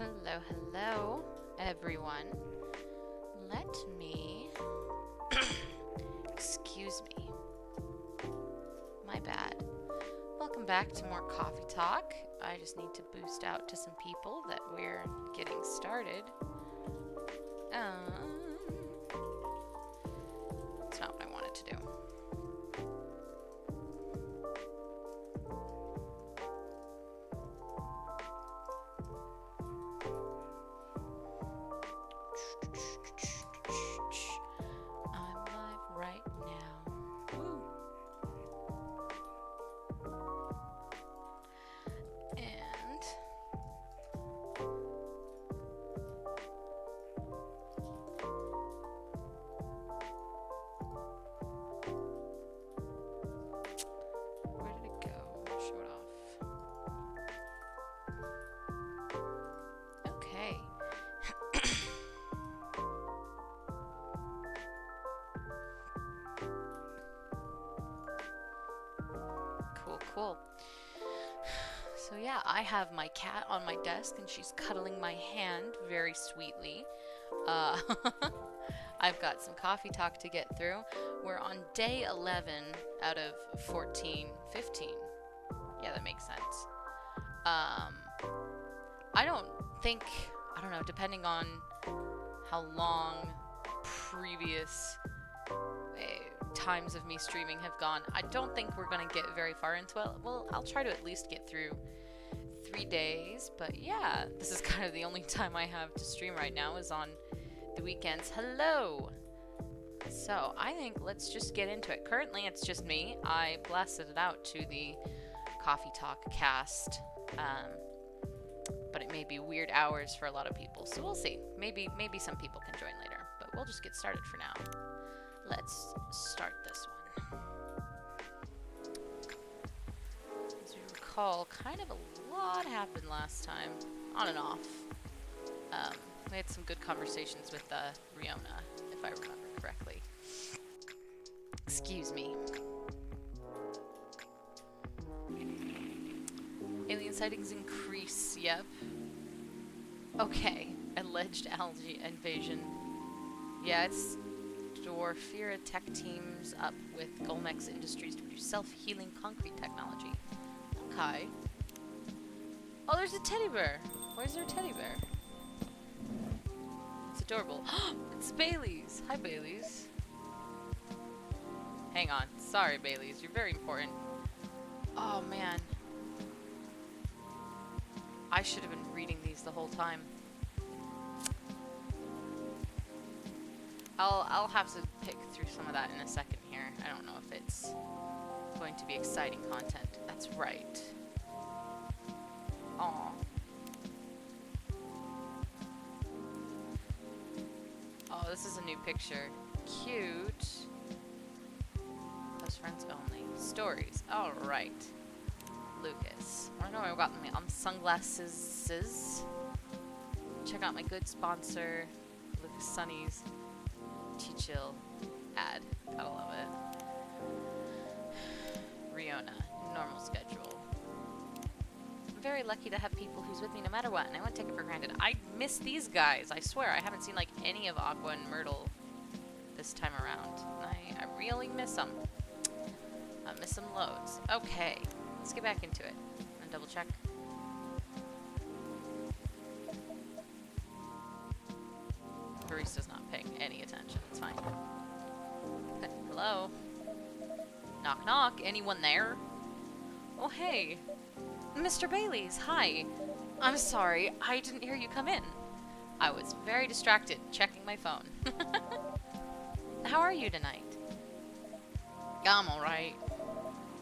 Hello, hello, everyone. Let me... Excuse me. My bad. Welcome back to more coffee talk. I just need to boost out to some people that we're getting started. That's not what I wanted to do. I'm live right now. Woo. And where did it go? Show it off. Okay. Cool. So yeah, I have my cat on my desk and she's cuddling my hand very sweetly. I've got some coffee talk to get through. We're on day 11 out of 14, 15. Yeah, that makes sense. I don't know, depending on how long previous times of me streaming have gone, I don't think we're going to get very far into it. Well, I'll try to at least get through 3 days, but yeah, this is kind of the only time I have to stream right now is on the weekends. Hello! So, I think let's just get into it. Currently, it's just me. I blasted it out to the Coffee Talk cast, but it may be weird hours for a lot of people, so we'll see. Maybe some people can join later, but we'll just get started for now. Let's start this one. As we recall, kind of a lot happened last time, on and off. We had some good conversations with Riona, if I remember correctly. Excuse me. Alien sightings increase, yep. Okay, alleged algae invasion. Yeah, it's Dwarfira tech teams up with Golmex Industries to produce self-healing concrete technology. Okay. Oh, there's a teddy bear. Where's their teddy bear? It's adorable. It's Bailey's. Hi, Bailey's. Hang on. Sorry, Bailey's. You're very important. Oh, man. I should have been reading these the whole time. I'll have to pick through some of that in a second here. I don't know if it's going to be exciting content. That's right. Aw. Oh, this is a new picture. Cute. Close friends only. Stories. Alright. Lucas. I don't know where I've gotten my sunglasses. Check out my good sponsor, Lucas Sunnies. Chill ad. Gotta love it. Riona. Normal schedule. I'm very lucky to have people who's with me no matter what, and I won't take it for granted. I miss these guys. I swear, I haven't seen like any of Aqua and Myrtle this time around. I really miss them. I miss them loads. Okay, let's get back into it and double check. Barista's not paying any attention. It's fine. Hello? Knock knock. Anyone there? Oh, hey. Mr. Bailey's. Hi. I'm sorry. I didn't hear you come in. I was very distracted checking my phone. How are you tonight? I'm alright.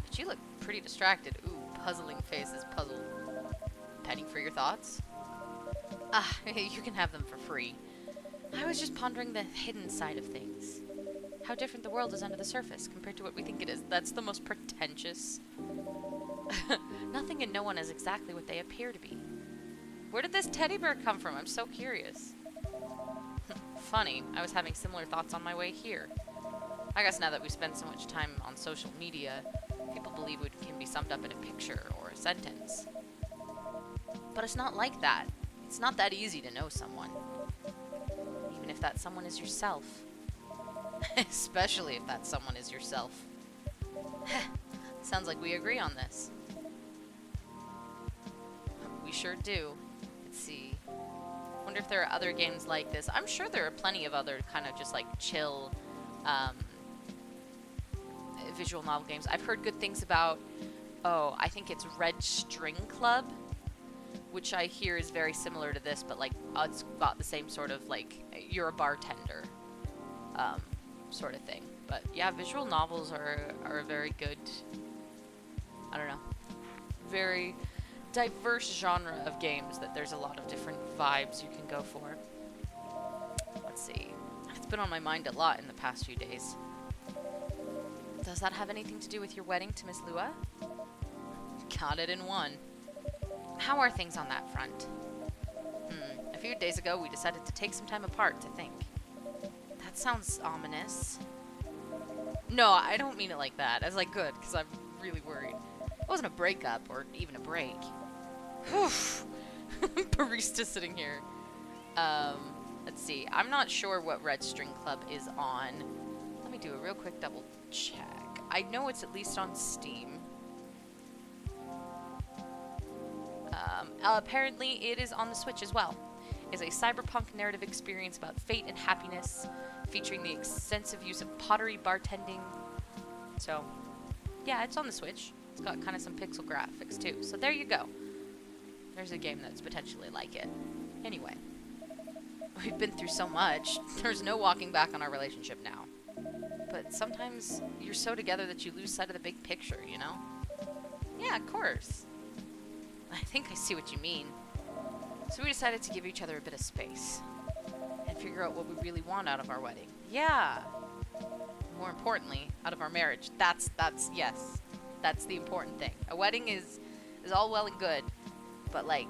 But you look pretty distracted. Ooh, puzzling faces. Puzzled. Penny for your thoughts? Ah, you can have them for free. I was just pondering the hidden side of things. How different the world is under the surface compared to what we think it is. That's the most pretentious. Nothing and no one is exactly what they appear to be. Where did this teddy bear come from? I'm so curious. Funny, I was having similar thoughts on my way here. I guess now that we spend so much time on social media, people believe it can be summed up in a picture or a sentence. But it's not like that. It's not that easy to know someone. Even if that someone is yourself. Especially if that someone is yourself. Sounds like we agree on this. We sure do. Let's see. Wonder if there are other games like this. I'm sure there are plenty of other kind of just like chill visual novel games. I've heard good things about, I think it's Red String Club, which I hear is very similar to this, but like it's got the same sort of like you're a bartender sort of thing. But yeah, visual novels are a very good, I don't know, very diverse genre of games that there's a lot of different vibes you can go for. Let's see. It's been on my mind a lot in the past few days. Does that have anything to do with your wedding to Miss Lua? Got it in one. How are things on that front? A few days ago, we decided to take some time apart to think. That sounds ominous. No, I don't mean it like that. I was like, good, because I'm really worried. It wasn't a breakup, or even a break. Oof. Barista sitting here. Let's see. I'm not sure what Red String Club is on. Let me do a real quick double check. I know it's at least on Steam. Apparently, it is on the Switch as well. It's a cyberpunk narrative experience about fate and happiness, featuring the extensive use of pottery bartending. So, yeah, it's on the Switch. It's got kind of some pixel graphics too. So there you go. There's a game that's potentially like it. Anyway, we've been through so much. There's no walking back on our relationship now. But sometimes you're so together that you lose sight of the big picture, you know? Yeah, of course. I think I see what you mean. So we decided to give each other a bit of space and figure out what we really want out of our wedding. Yeah. More importantly, out of our marriage. Yes. That's the important thing. A wedding is all well and good, but like,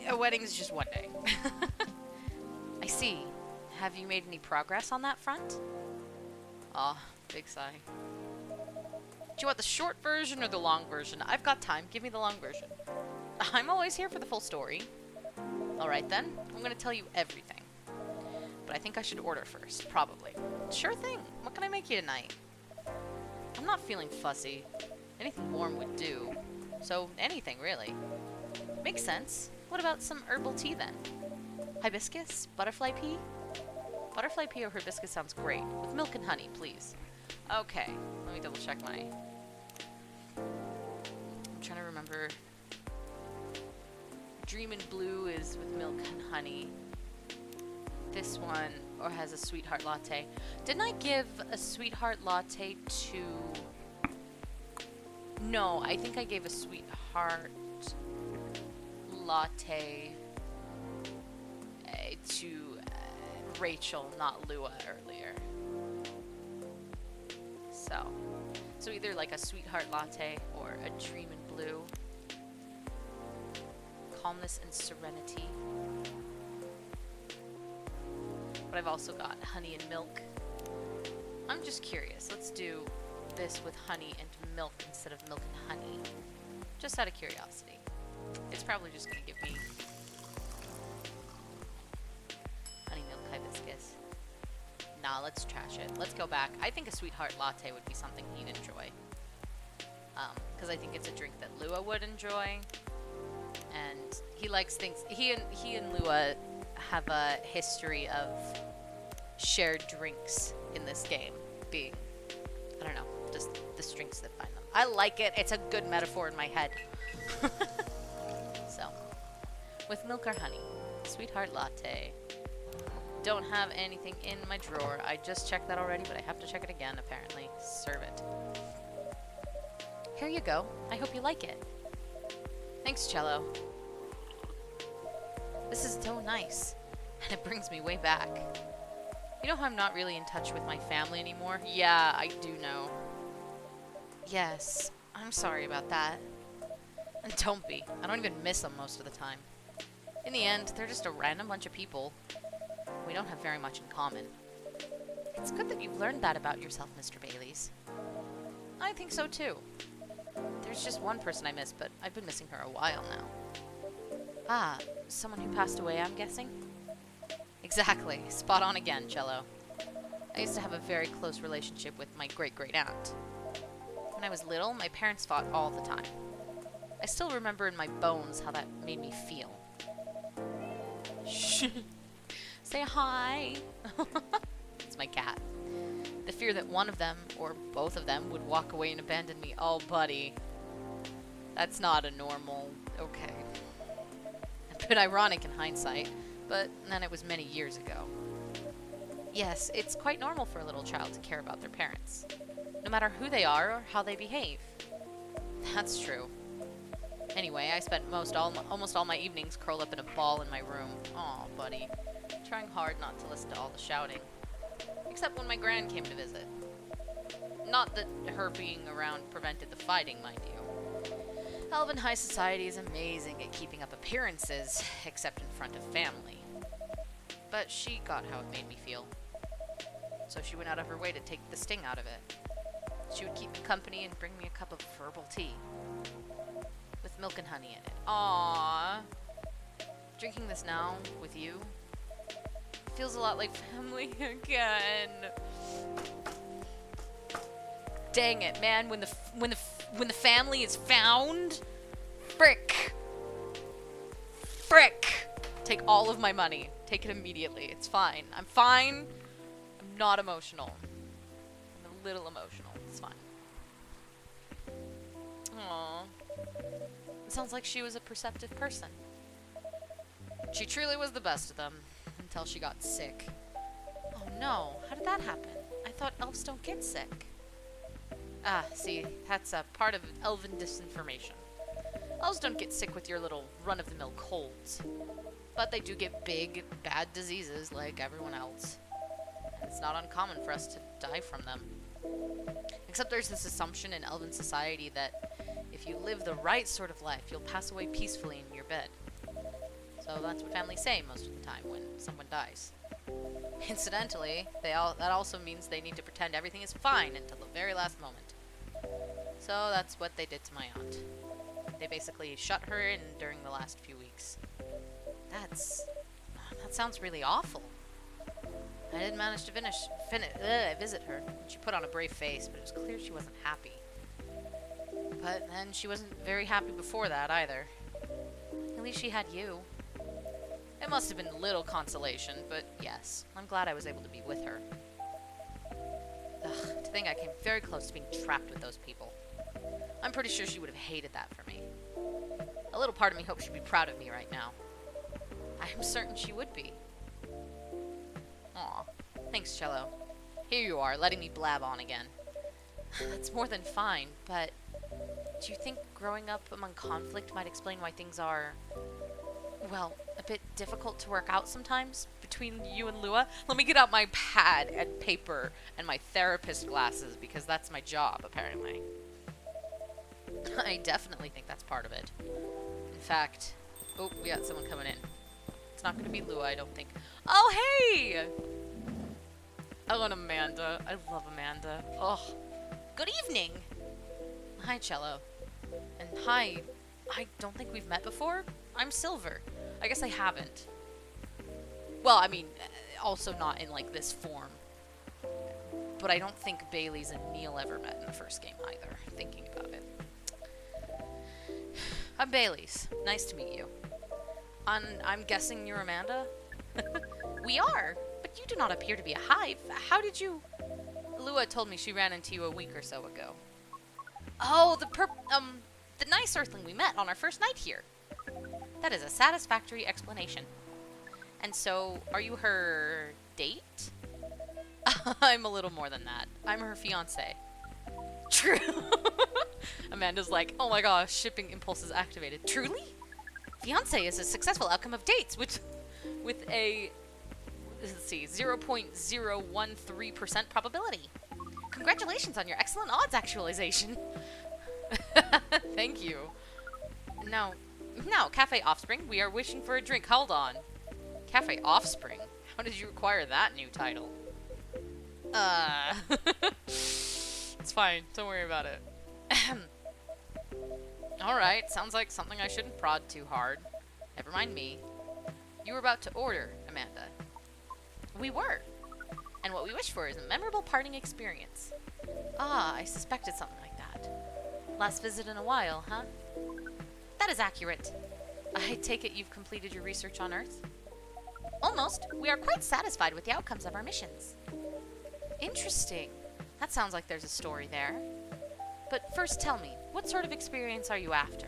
a wedding is just one day. I see. Have you made any progress on that front? Aw, big sigh. Do you want the short version or the long version? I've got time. Give me the long version. I'm always here for the full story. Alright then, I'm gonna tell you everything. But I think I should order first, probably. Sure thing. What can I make you tonight? I'm not feeling fussy. Anything warm would do. So, anything, really. Makes sense. What about some herbal tea, then? Hibiscus? Butterfly pea? Butterfly pea or hibiscus sounds great. With milk and honey, please. Okay. Let me double check my... I'm trying to remember... Dreamin' Blue is with milk and honey. This one or has a sweetheart latte. Didn't I give a sweetheart latte to... No, I think I gave a sweetheart latte to Rachel, not Lua, earlier. So either like a sweetheart latte or a Dreamin' Blue. Calmness and serenity. But I've also got honey and milk. I'm just curious. Let's do this with honey and milk instead of milk and honey. Just out of curiosity. It's probably just going to give me honey milk hibiscus. Nah, let's trash it. Let's go back. I think a sweetheart latte would be something he'd enjoy. Because I think it's a drink that Lua would enjoy. And he likes things. He and Lua have a history of shared drinks in this game. Being, I don't know, just the drinks that bind them. I like it. It's a good metaphor in my head. So, with milk or honey, sweetheart latte. Don't have anything in my drawer. I just checked that already, but I have to check it again. Apparently, serve it. Here you go. I hope you like it. Thanks, Cello. This is so nice, and it brings me way back. You know how I'm not really in touch with my family anymore? Yeah, I do know. Yes, I'm sorry about that. And don't be. I don't even miss them most of the time. In the end, they're just a random bunch of people. We don't have very much in common. It's good that you've learned that about yourself, Mr. Baileys. I think so too. There's just one person I miss, but I've been missing her a while now. Ah, someone who passed away, I'm guessing? Exactly. Spot on again, Cello. I used to have a very close relationship with my great-great-aunt. When I was little, my parents fought all the time. I still remember in my bones how that made me feel. Shh. Say hi. It's my cat. The fear that one of them, or both of them, would walk away and abandon me. Oh, buddy. That's not a normal... Okay. A bit ironic in hindsight, but then it was many years ago. Yes, it's quite normal for a little child to care about their parents, no matter who they are or how they behave. That's true. Anyway, I spent almost all my evenings curled up in a ball in my room. Aw, buddy. Trying hard not to listen to all the shouting. Except when my gran came to visit. Not that her being around prevented the fighting, mind you. Elven high society is amazing at keeping up appearances, except in front of family. But she got how it made me feel. So she went out of her way to take the sting out of it. She would keep me company and bring me a cup of herbal tea. With milk and honey in it. Aww. Drinking this now, with you, feels a lot like family again. Dang it, man! When the family is found, frick. Take all of my money. Take it immediately. It's fine. I'm fine. I'm not emotional. I'm a little emotional. It's fine. Aww. It sounds like she was a perceptive person. She truly was the best of them, until she got sick. Oh no, how did that happen? I thought elves don't get sick. Ah, see, that's a part of elven disinformation. Elves don't get sick with your little run-of-the-mill colds. But they do get big, bad diseases like everyone else. And it's not uncommon for us to die from them. Except there's this assumption in elven society that if you live the right sort of life, you'll pass away peacefully in your bed. So that's what families say most of the time when someone dies. Incidentally, that also means they need to pretend everything is fine until the very last moment. So that's what they did to my aunt. They basically shut her in during the last few weeks. That sounds really awful. I didn't manage to visit her. She put on a brave face, but it was clear she wasn't happy. But then she wasn't very happy before that either. At least she had you. It must have been a little consolation, but yes, I'm glad I was able to be with her. Ugh, to think I came very close to being trapped with those people. I'm pretty sure she would have hated that for me. A little part of me hopes she'd be proud of me right now. I am certain she would be. Aw, thanks, Cello. Here you are, letting me blab on again. That's more than fine, but do you think growing up among conflict might explain why things are, well, a bit difficult to work out sometimes between you and Lua? Let me get out my pad and paper and my therapist glasses, because that's my job, apparently. I definitely think that's part of it. In fact, oh, we got someone coming in. It's not going to be Lua, I don't think. Oh, hey! I love Amanda. I love Amanda. Oh, good evening! Hi, Cello. And hi, I don't think we've met before. I'm Silver. I guess I haven't. Well, I mean, also not in, like, this form. But I don't think Bailey's and Neil ever met in the first game either, thinking about it. I'm Bailey's. Nice to meet you. I'm guessing you're Amanda? We are, but you do not appear to be a hive. How did you... Lua told me she ran into you a week or so ago. Oh, the nice earthling we met on our first night here. That is a satisfactory explanation. And so, are you her date? I'm a little more than that. I'm her fiancé. True. Amanda's like, oh my gosh, shipping impulses activated. Truly? Fiancé is a successful outcome of dates with a, let's see, 0.013% probability. Congratulations on your excellent odds actualization. Thank you. No, Cafe Offspring, we are wishing for a drink. Hold on. Cafe Offspring? How did you acquire that new title? It's fine. Don't worry about it. Alright, sounds like something I shouldn't prod too hard. Never mind me. You were about to order, Amanda. We were. And what we wish for is a memorable parting experience. Ah, I suspected something like that. Last visit in a while, huh? That is accurate. I take it you've completed your research on Earth? Almost. We are quite satisfied with the outcomes of our missions. Interesting. That sounds like there's a story there. But first tell me, what sort of experience are you after?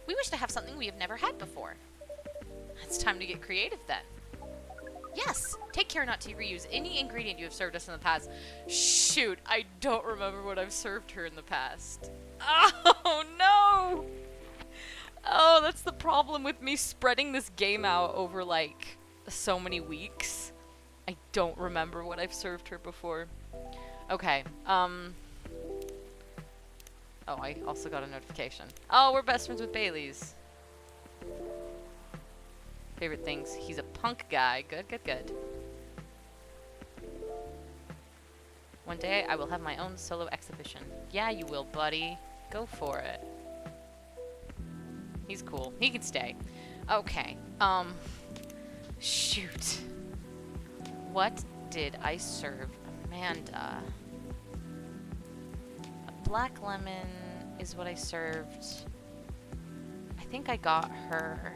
We wish to have something we have never had before. It's time to get creative then. Yes, take care not to reuse any ingredient you have served us in the past. Shoot, I don't remember what I've served her in the past. Oh, no! Oh, that's the problem with me spreading this game out over, like, so many weeks. I don't remember what I've served her before. Okay, Oh, I also got a notification. Oh, we're best friends with Bailey's. Favorite things. He's a punk guy. Good, good, good. One day, I will have my own solo exhibition. Yeah, you will, buddy. Go for it. He's cool. He can stay. Okay. Shoot. What did I serve Amanda? A black lemon is what I served. I think I got her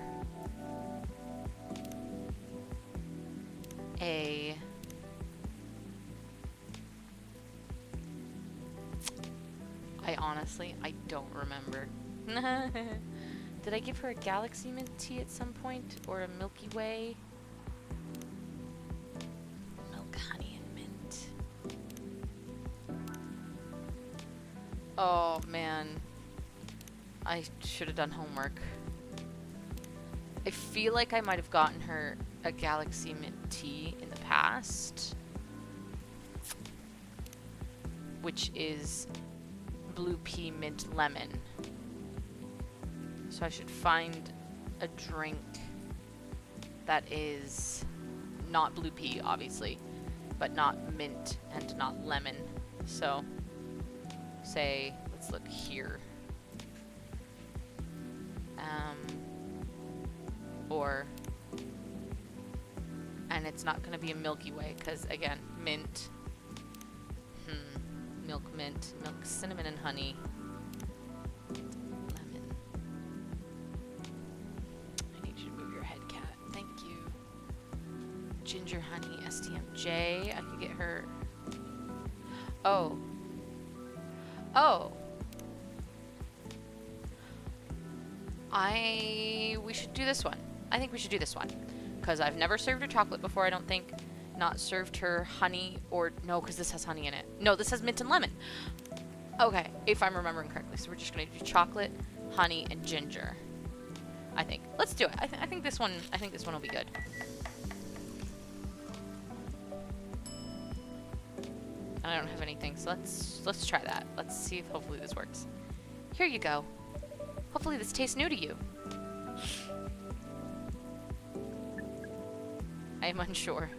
I don't remember. Did I give her a Galaxy Mint tea at some point? Or a Milky Way? Milk, honey, and mint. Oh, man. I should have done homework. I feel like I might have gotten her a Galaxy Mint tea in the past, which is blue pea mint lemon. So I should find a drink that is not blue pea, obviously, but not mint and not lemon. So, say, let's look here. And it's not going to be a Milky Way, because, again, mint. Milk, mint, milk, cinnamon, and honey. Lemon. I need you to move your head, cat. Thank you. Ginger, honey, STMJ. I could get her... Oh. Oh. We should do this one. I think we should do this one. Because I've never served her chocolate before, I don't think. Not served her honey or... No, because this has honey in it. No, this has mint and lemon. Okay, if I'm remembering correctly. So we're just going to do chocolate, honey, and ginger. I think. Let's do it. I think this one will be good. I don't have anything, so let's try that. Let's see if hopefully this works. Here you go. Hopefully this tastes new to you. I am unsure.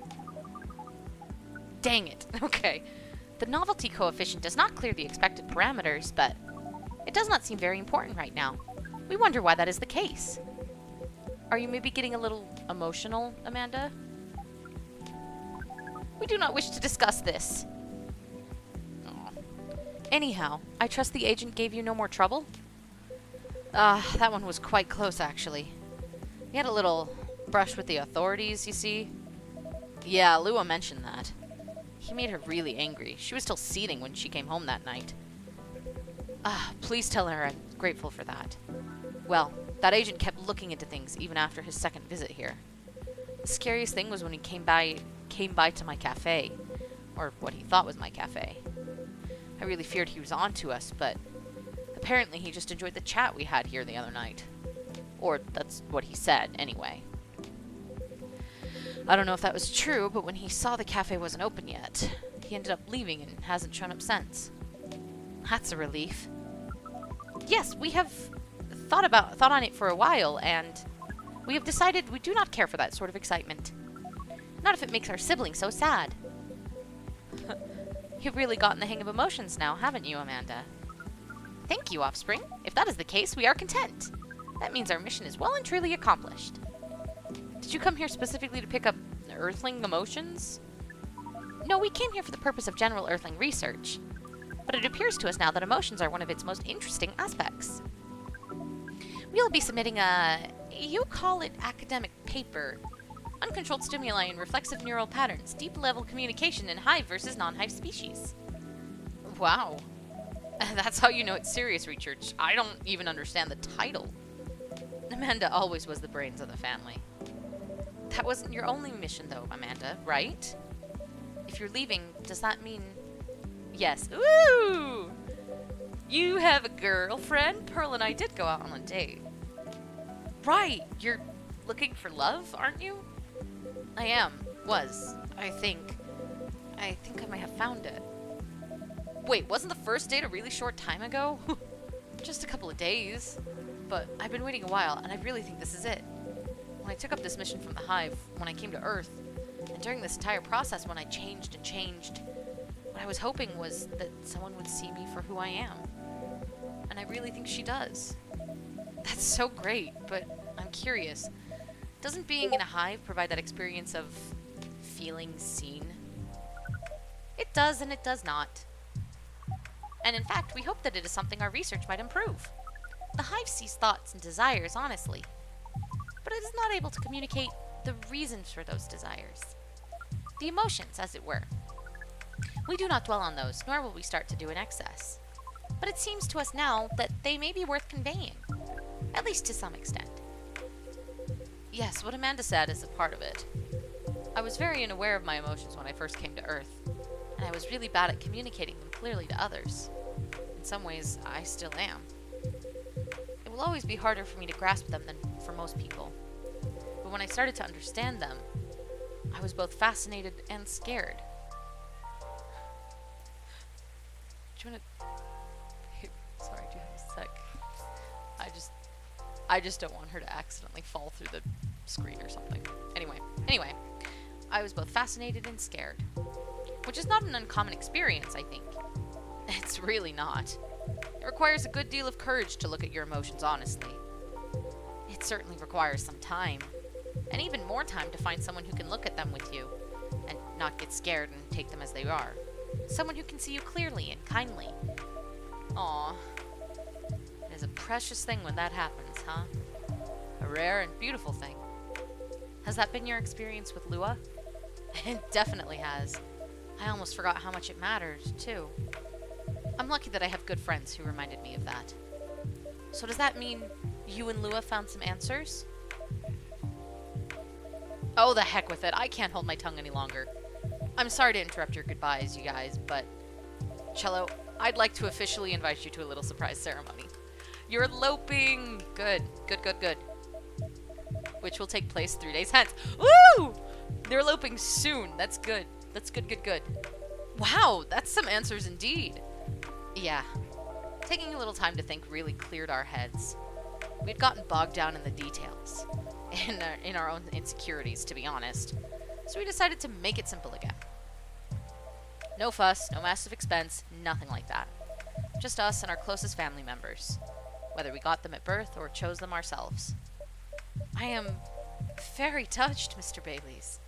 Dang it. Okay. The novelty coefficient does not clear the expected parameters, but it does not seem very important right now. We wonder why that is the case. Are you maybe getting a little emotional, Amanda? We do not wish to discuss this. Aww. Anyhow, I trust the agent gave you no more trouble? That one was quite close, actually. We had a little brush with the authorities, you see. Yeah, Lua mentioned that. He made her really angry. She was still seething when she came home that night. Please tell her I'm grateful for that. Well, that agent kept looking into things even after his second visit here. The scariest thing was when he came by to my cafe. Or what he thought was my cafe. I really feared he was on to us, but apparently he just enjoyed the chat we had here the other night. Or that's what he said, anyway. I don't know if that was true, but when he saw the cafe wasn't open yet, he ended up leaving and hasn't shown up since. That's a relief. Yes, we have thought on it for a while, and we have decided we do not care for that sort of excitement. Not if it makes our siblings so sad. You've really gotten the hang of emotions now, haven't you, Amanda? Thank you, Offspring. If that is the case, we are content. That means our mission is well and truly accomplished. Did you come here specifically to pick up Earthling emotions? No, we came here for the purpose of general Earthling research. But it appears to us now that emotions are one of its most interesting aspects. We'll be submitting you call it academic paper. Uncontrolled stimuli and reflexive neural patterns, deep-level communication in hive versus non-hive species. Wow. That's how you know it's serious research. I don't even understand the title. Amanda always was the brains of the family. That wasn't your only mission, though, Amanda, right? If you're leaving, does that mean... Yes. Ooh! You have a girlfriend? Pearl and I did go out on a date. Right! You're looking for love, aren't you? I am. Was. I think I might have found it. Wait, wasn't the first date a really short time ago? Just a couple of days. But I've been waiting a while, and I really think this is it. When I took up this mission from the hive, when I came to Earth, and during this entire process when I changed and changed, what I was hoping was that someone would see me for who I am. And I really think she does. That's so great, but I'm curious. Doesn't being in a hive provide that experience of feeling seen? It does and it does not. And in fact, we hope that it is something our research might improve. The hive sees thoughts and desires honestly, but it is not able to communicate the reasons for those desires. The emotions, as it were. We do not dwell on those, nor will we start to do in excess. But it seems to us now that they may be worth conveying, at least to some extent. Yes, what Amanda said is a part of it. I was very unaware of my emotions when I first came to Earth, and I was really bad at communicating them clearly to others. In some ways, I still am. It will always be harder for me to grasp them than for most people. But when I started to understand them, I was both fascinated and scared. Do you want to... Sorry, do you have a sec? I just don't want her to accidentally fall through the screen or something. Anyway, I was both fascinated and scared. Which is not an uncommon experience, I think. It's really not. It requires a good deal of courage to look at your emotions honestly. It certainly requires some time. And even more time to find someone who can look at them with you and not get scared and take them as they are. Someone who can see you clearly and kindly. Aww. It is a precious thing when that happens, huh? A rare and beautiful thing. Has that been your experience with Lua? It definitely has. I almost forgot how much it mattered, too. I'm lucky that I have good friends who reminded me of that. So does that mean you and Lua found some answers? Oh, the heck with it. I can't hold my tongue any longer. I'm sorry to interrupt your goodbyes, you guys, but... Cello, I'd like to officially invite you to a little surprise ceremony. You're eloping! Good. Which will take place 3 days hence. Woo! They're eloping soon. That's good. That's good. Wow, that's some answers indeed. Yeah. Taking a little time to think really cleared our heads. We'd gotten bogged down in the details. In our own insecurities, to be honest. So we decided to make it simple again. No fuss, no massive expense, nothing like that. Just us and our closest family members. Whether we got them at birth or chose them ourselves. I am very touched, Mr. Baileys.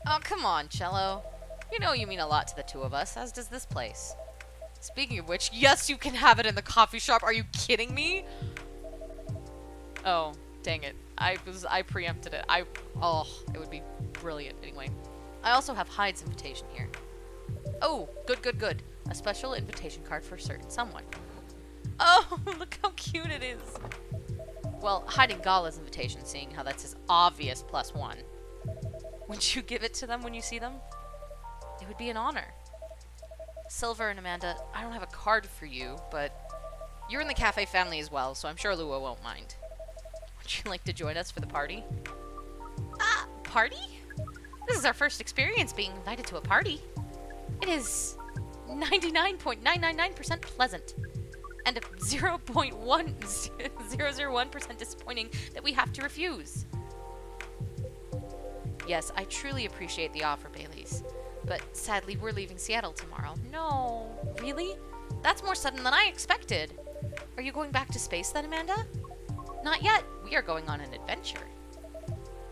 Oh, come on, Cello. You know you mean a lot to the two of us, as does this place. Speaking of which, yes, you can have it in the coffee shop. Are you kidding me? Oh, dang it. I preempted it. It would be brilliant. Anyway, I also have Hyde's invitation here. Oh, good. A special invitation card for a certain someone. Oh, look how cute it is. Well, hiding Gala's invitation, seeing how that's his obvious +1. Would you give it to them when you see them? It would be an honor. Silver and Amanda, I don't have a card for you, but you're in the cafe family as well, so I'm sure Lua won't mind. Would you like to join us for the party? Party? This is our first experience being invited to a party. It is 99.999% pleasant. And 0.1001% disappointing that we have to refuse. Yes, I truly appreciate the offer, Baileys. But sadly, we're leaving Seattle tomorrow. No, really? That's more sudden than I expected. Are you going back to space then, Amanda? Not yet. We are going on an adventure.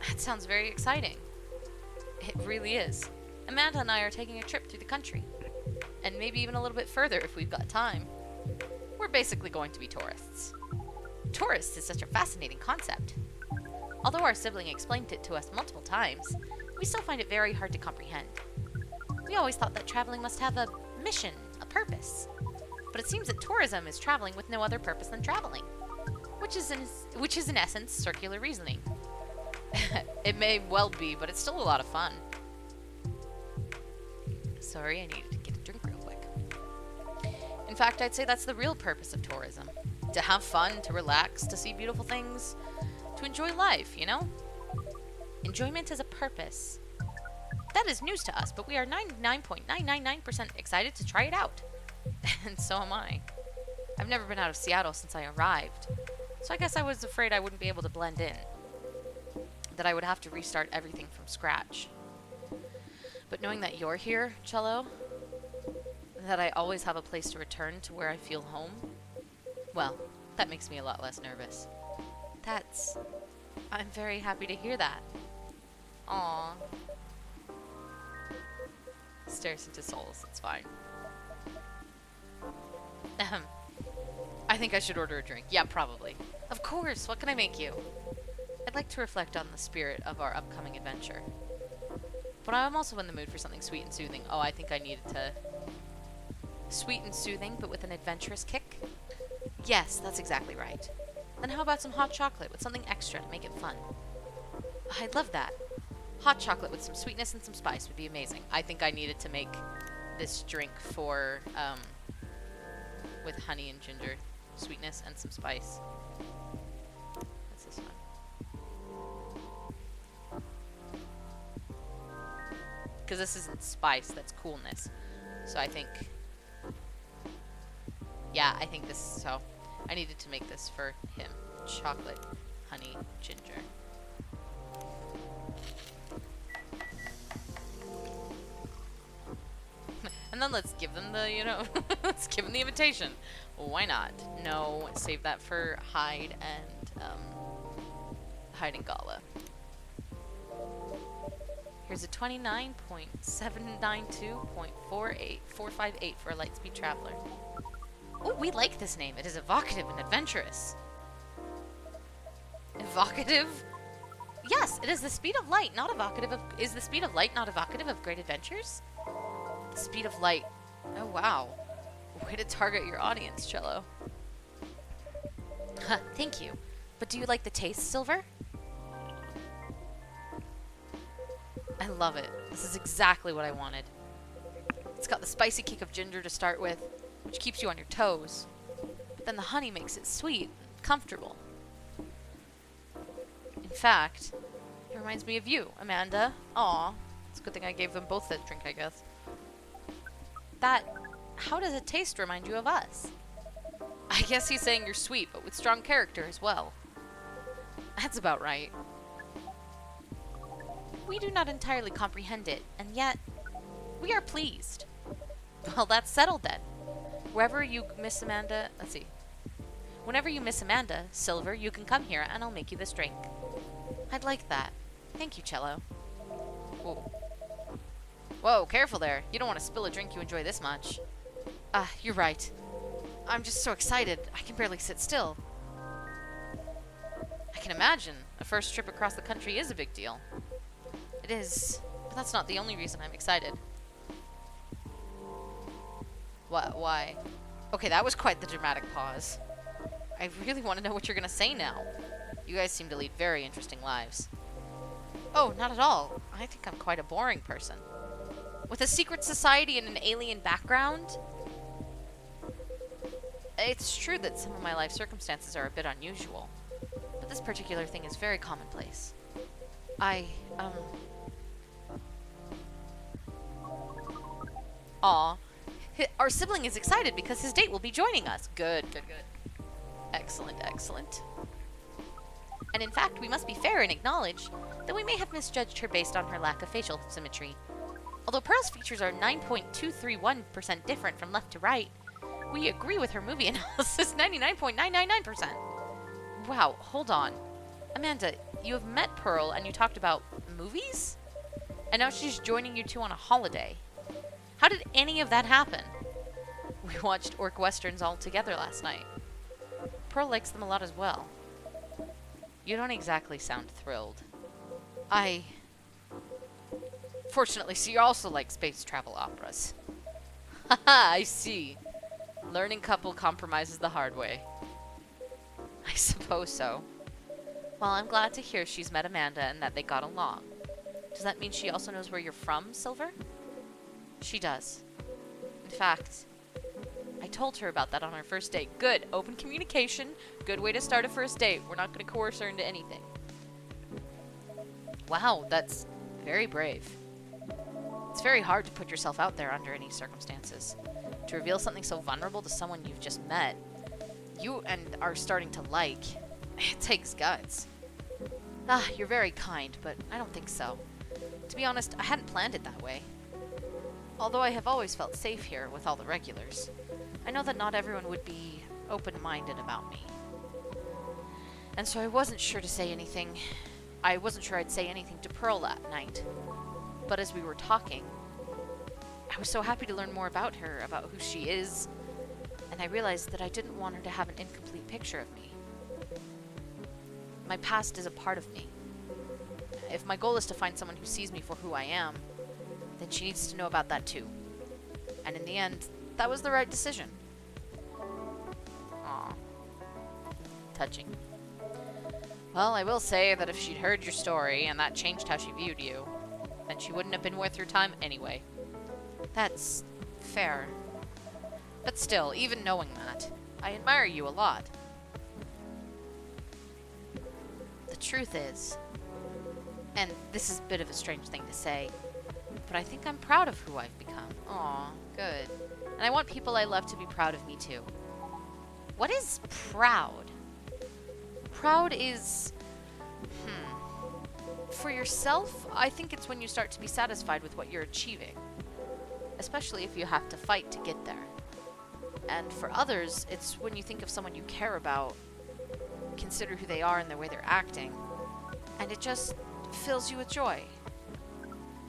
That sounds very exciting. It really is. Amanda and I are taking a trip through the country. And maybe even a little bit further if we've got time. We're basically going to be tourists. Tourists is such a fascinating concept. Although our sibling explained it to us multiple times, we still find it very hard to comprehend. We always thought that traveling must have a mission, a purpose. But it seems that tourism is traveling with no other purpose than traveling, which is in essence circular reasoning. It may well be, but it's still a lot of fun. Sorry, I needed to get a drink real quick. In fact, I'd say that's the real purpose of tourism. To have fun, to relax, to see beautiful things, to enjoy life, you know? Enjoyment is a purpose. That is news to us, but we are 99.999% excited to try it out. And so am I. I've never been out of Seattle since I arrived, so I guess I was afraid I wouldn't be able to blend in. That I would have to restart everything from scratch. But knowing that you're here, Cello, that I always have a place to return to where I feel home, well, that makes me a lot less nervous. I'm very happy to hear that. Aww. Stares into souls, it's fine. I think I should order a drink. Yeah, probably. Of course, what can I make you? I'd like to reflect on the spirit of our upcoming adventure. But I'm also in the mood for something sweet and soothing. Oh, I think I needed to... Sweet and soothing, but with an adventurous kick? Yes, that's exactly right. Then how about some hot chocolate with something extra to make it fun? I'd love that. Hot chocolate with some sweetness and some spice would be amazing. I think I needed to make this drink for, with honey and ginger. Sweetness and some spice. What's this one? Because this isn't spice, that's coolness. So I think... Yeah, I think this... So, I needed to make this for him. Chocolate, honey, ginger. And then let's give them the, you know... let's give them the invitation. Why not? No, save that for Hyde and, Hyde and Gala. Here's a 29.792.458 for a Lightspeed Traveler. Oh, we like this name. It is evocative and adventurous. Evocative? Yes, it is the speed of light, not evocative of... Is the speed of light not evocative of great adventures? The speed of light. Oh, wow. Way to target your audience, Cello. Huh, thank you. But do you like the taste, Silver? I love it. This is exactly what I wanted. It's got the spicy kick of ginger to start with, which keeps you on your toes. But then the honey makes it sweet and comfortable. In fact, it reminds me of you, Amanda. Aw. It's a good thing I gave them both that drink, I guess. How does it taste remind you of us? I guess he's saying you're sweet, but with strong character as well. That's about right. We do not entirely comprehend it, and yet, we are pleased. Well, that's settled then. Wherever you miss Amanda, let's see. Whenever you miss Amanda, Silver, you can come here and I'll make you this drink. I'd like that. Thank you, Cello. Whoa. Whoa, careful there. You don't want to spill a drink you enjoy this much. You're right. I'm just so excited, I can barely sit still. I can imagine. A first trip across the country is a big deal. It is, but that's not the only reason I'm excited. What? Why? Okay, that was quite the dramatic pause. I really want to know what you're going to say now. You guys seem to lead very interesting lives. Oh, not at all. I think I'm quite a boring person. With a secret society and an alien background? It's true that some of my life circumstances are a bit unusual, but this particular thing is very commonplace. Aw. Our sibling is excited because his date will be joining us. Good. Excellent. And in fact, we must be fair and acknowledge that we may have misjudged her based on her lack of facial symmetry. Although Pearl's features are 9.231% different from left to right, we agree with her movie analysis 99.999%. Wow, hold on. Amanda, you have met Pearl and you talked about movies? And now she's joining you two on a holiday. How did any of that happen? We watched Orc Westerns all together last night. Pearl likes them a lot as well. You don't exactly sound thrilled. Fortunately, so you also like space travel operas. Haha, I see. Learning couple compromises the hard way. I suppose so. Well, I'm glad to hear she's met Amanda and that they got along. Does that mean she also knows where you're from, Silver? She does. In fact, I told her about that on our first date. Good. Open communication. Good way to start a first date. We're not going to coerce her into anything. Wow, that's very brave. It's very hard to put yourself out there under any circumstances. To reveal something so vulnerable to someone you've just met, you and are starting to like, it takes guts. Ah, you're very kind, but I don't think so. To be honest, I hadn't planned it that way. Although I have always felt safe here with all the regulars, I know that not everyone would be open-minded about me. And so I wasn't sure to say anything. I wasn't sure I'd say anything to Pearl that night. But as we were talking, I was so happy to learn more about her, about who she is, and I realized that I didn't want her to have an incomplete picture of me. My past is a part of me. If my goal is to find someone who sees me for who I am, then she needs to know about that too. And in the end, that was the right decision. Aw. Touching. Well, I will say that if she'd heard your story and that changed how she viewed you, then she wouldn't have been worth your time anyway. That's fair. But still, even knowing that, I admire you a lot. The truth is, and this is a bit of a strange thing to say, but I think I'm proud of who I've become. Aw, good. And I want people I love to be proud of me too. What is proud? Proud is... For yourself, I think it's when you start to be satisfied with what you're achieving. Especially if you have to fight to get there. And for others, it's when you think of someone you care about, consider who they are and the way they're acting, and it just fills you with joy.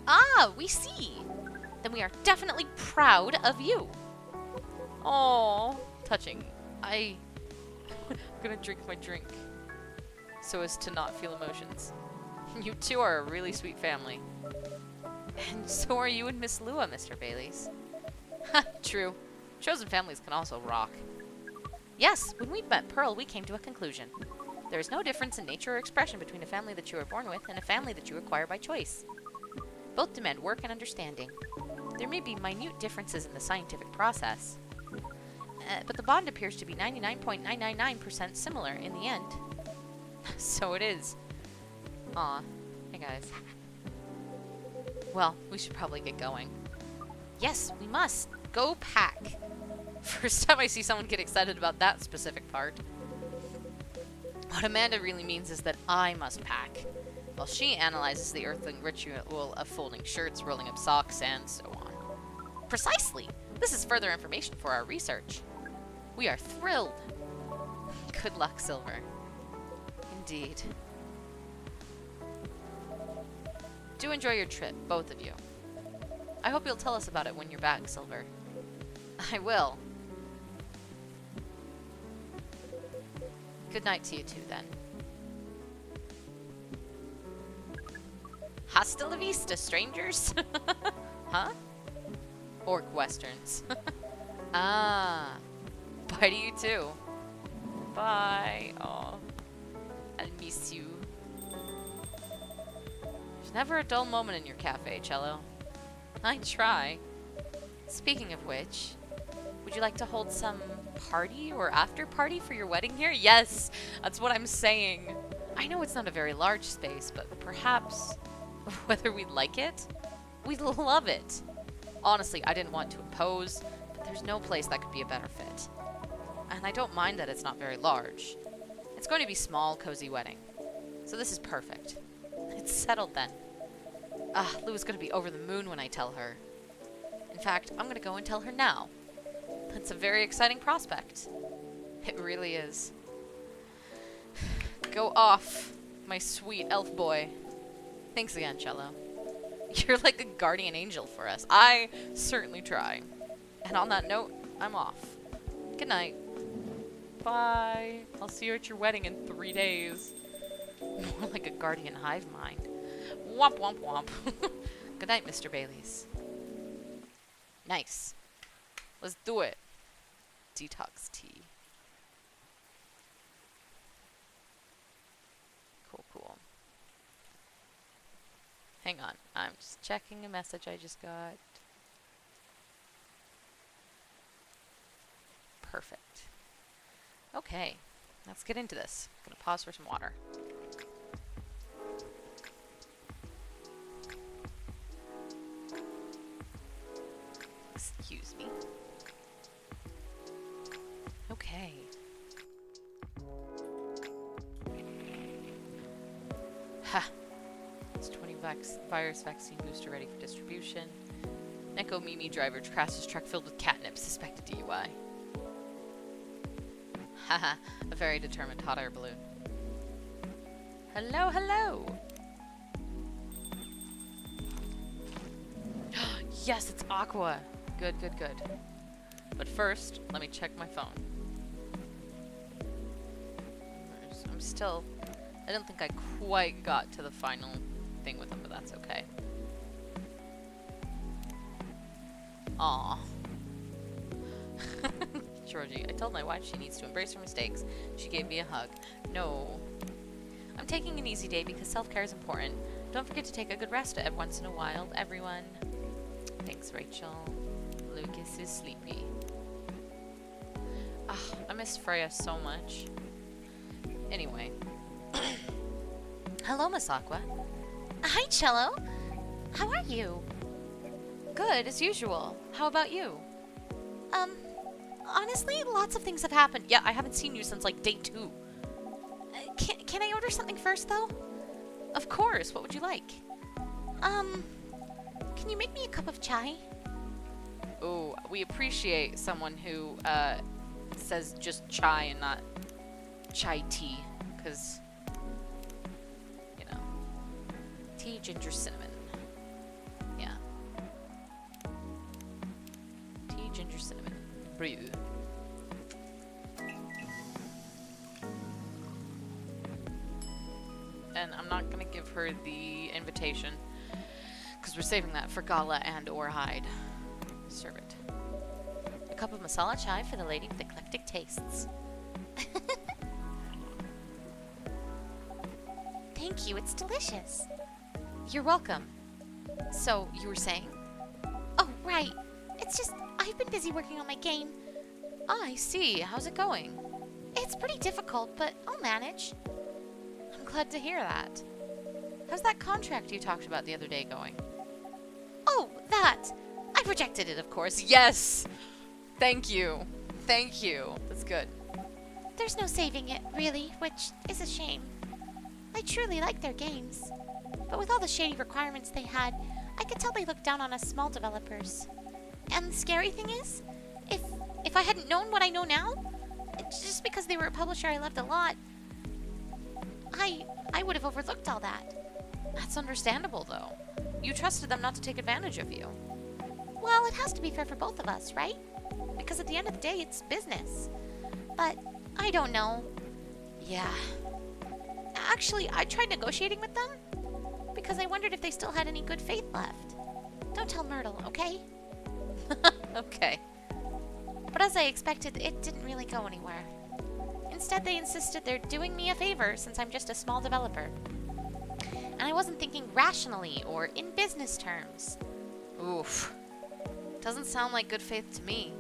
Ah, we see! Then we are definitely proud of you. Oh, touching. I'm gonna drink my drink so as to not feel emotions. You two are a really sweet family. And so are you and Miss Lua, Mr. Baileys. Ha, true. Chosen families can also rock. Yes, when we met Pearl, we came to a conclusion. There is no difference in nature or expression between a family that you are born with and a family that you acquire by choice. Both demand work and understanding. There may be minute differences in the scientific process, but the bond appears to be 99.999% similar in the end. So it is. Aw. Hey guys. Well, we should probably get going. Yes, we must. Go pack. First time I see someone get excited about that specific part. What Amanda really means is that I must pack, while she analyzes the earthling ritual of folding shirts, rolling up socks, and so on. Precisely! This is further information for our research. We are thrilled. Good luck, Silver. Indeed. Do enjoy your trip, both of you. I hope you'll tell us about it when you're back, Silver. I will. Good night to you two, then. Hasta la vista, strangers! Huh? Orc Westerns. Ah. Bye to you too. Bye. Aw. I'll miss you. There's never a dull moment in your cafe, Cello. I try. Speaking of which, would you like to hold some party or after party for your wedding here? Yes, that's what I'm saying. I know it's not a very large space, but perhaps whether we like it, we'd love it. Honestly, I didn't want to impose, but there's no place that could be a better fit. And I don't mind that it's not very large. It's going to be a small, cozy wedding. So this is perfect. It's settled then. Ah, Lua's going to be over the moon when I tell her. In fact, I'm going to go and tell her now. That's a very exciting prospect. It really is. Go off, my sweet elf boy. Thanks again, Cello. You're like a guardian angel for us. I certainly try. And on that note, I'm off. Good night. Bye. I'll see you at your wedding in 3 days. More like a guardian hive mind. Womp womp womp. Good night, Mr. Baileys. Nice. Let's do it. Detox tea. Cool. Hang on. I'm just checking a message I just got. Perfect. Okay. Let's get into this. I'm gonna pause for some water. Excuse me. Okay. Ha! It's 20 virus vaccine booster ready for distribution. Neko Mimi driver crashes truck filled with catnip, suspected DUI. Haha, a very determined hot air balloon. Hello! Yes, it's Aqua! Good. But first, let me check my phone. I don't think I quite got to the final thing with him, but that's okay. Aww. Georgie, I told my wife she needs to embrace her mistakes. She gave me a hug. No. I'm taking an easy day because self-care is important. Don't forget to take a good rest once in a while, everyone. Thanks, Rachel. Lucas is sleepy. I miss Freya so much. Anyway. Hello, Miss Aqua. Hi, Cello. How are you? Good, as usual. How about you? Honestly, lots of things have happened. Yeah, I haven't seen you since, like, day 2. Can I order something first, though? Of course. What would you like? Can you make me a cup of chai? Oh, we appreciate someone who, says just chai and not chai tea. Because, you know, tea, ginger, cinnamon. Yeah. Tea, ginger, cinnamon. Breathe. And I'm not going to give her the invitation because we're saving that for Gala and or Hyde. Serve it. A cup of masala chai for the lady with eclectic tastes. Thank you, it's delicious. You're welcome. So, you were saying? Oh, right. It's just, I've been busy working on my game. I see. How's it going? It's pretty difficult, but I'll manage. I'm glad to hear that. How's that contract you talked about the other day going? Oh, that! I rejected it, of course. Yes! Thank you. That's good. There's no saving it, really, which is a shame. I truly like their games. But with all the shady requirements they had, I could tell they looked down on us small developers. And the scary thing is, if I hadn't known what I know now, just because they were a publisher I loved a lot, I would have overlooked all that. That's understandable, though. You trusted them not to take advantage of you. Well, it has to be fair for both of us, right? Because at the end of the day, it's business. But I don't know. Yeah. Actually, I tried negotiating with them because I wondered if they still had any good faith left. Don't tell Myrtle, okay? Okay. But as I expected, it didn't really go anywhere. Instead, they insisted they're doing me a favor since I'm just a small developer. And I wasn't thinking rationally or in business terms. Oof. Doesn't sound like good faith to me.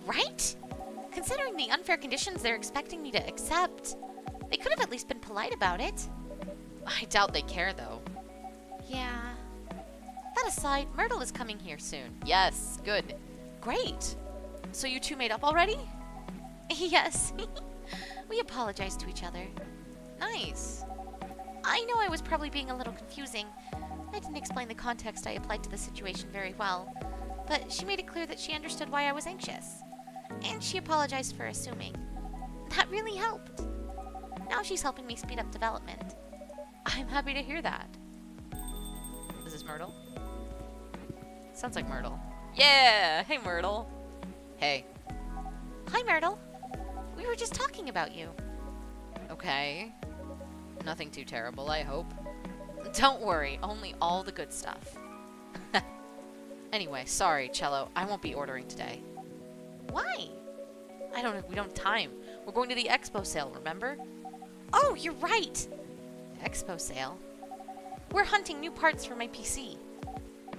Right? Considering the unfair conditions they're expecting me to accept, they could have at least been polite about it. I doubt they care, though. Yeah. That aside, Myrtle is coming here soon. Yes, good. Great. So you two made up already? Yes. We apologized to each other. Nice. I know I was probably being a little confusing. I didn't explain the context I applied to the situation very well, but she made it clear that she understood why I was anxious. And she apologized for assuming. That really helped. Now she's helping me speed up development. I'm happy to hear that. Is this Myrtle? Sounds like Myrtle. Yeah! Hey, Myrtle. Hey. Hi, Myrtle. We were just talking about you. Okay. Nothing too terrible, I hope. Don't worry, only all the good stuff. Anyway, sorry, Cello. I won't be ordering today. Why? We don't have time. We're going to the expo sale, remember? Oh, you're right. Expo sale? We're hunting new parts for my PC.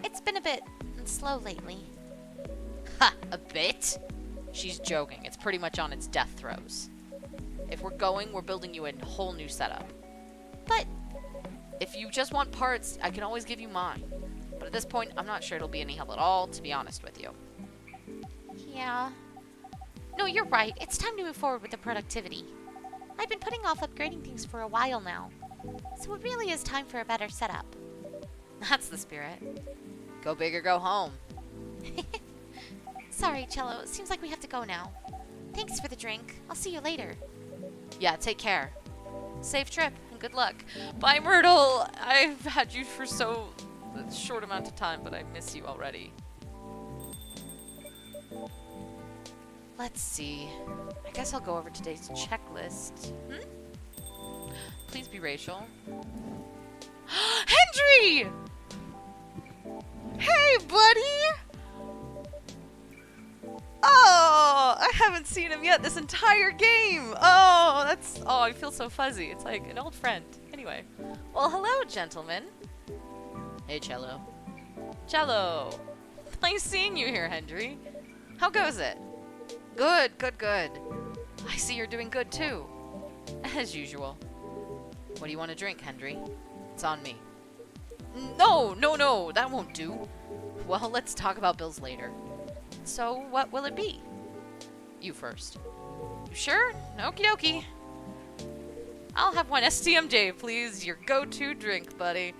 It's been a bit slow lately. Ha! A bit? She's joking. It's pretty much on its death throes. If we're going, we're building you a whole new setup. But if you just want parts, I can always give you mine. But at this point, I'm not sure it'll be any help at all, to be honest with you. Yeah. No, you're right. It's time to move forward with the productivity. I've been putting off upgrading things for a while now. So it really is time for a better setup. That's the spirit. Go big or go home. Sorry, Cello. It seems like we have to go now. Thanks for the drink. I'll see you later. Yeah, take care. Safe trip and good luck. Bye, Myrtle. I've had you for so a short amount of time, but I miss you already. Let's see. I guess I'll go over today's checklist. Please be racial. Hendry! Hey, buddy! Oh, I haven't seen him yet this entire game. Oh, I feel so fuzzy. It's like an old friend. Anyway. Well, hello, gentlemen. Hey, Cello. Cello. Nice seeing you here, Hendry. How goes it? Good, good, good. I see you're doing good, too. As usual. What do you want to drink, Hendry? It's on me. No, no, no, that won't do. Well, let's talk about bills later. So, what will it be? You first. You sure? Okie dokie. I'll have one STMJ, please. Your go-to drink, buddy.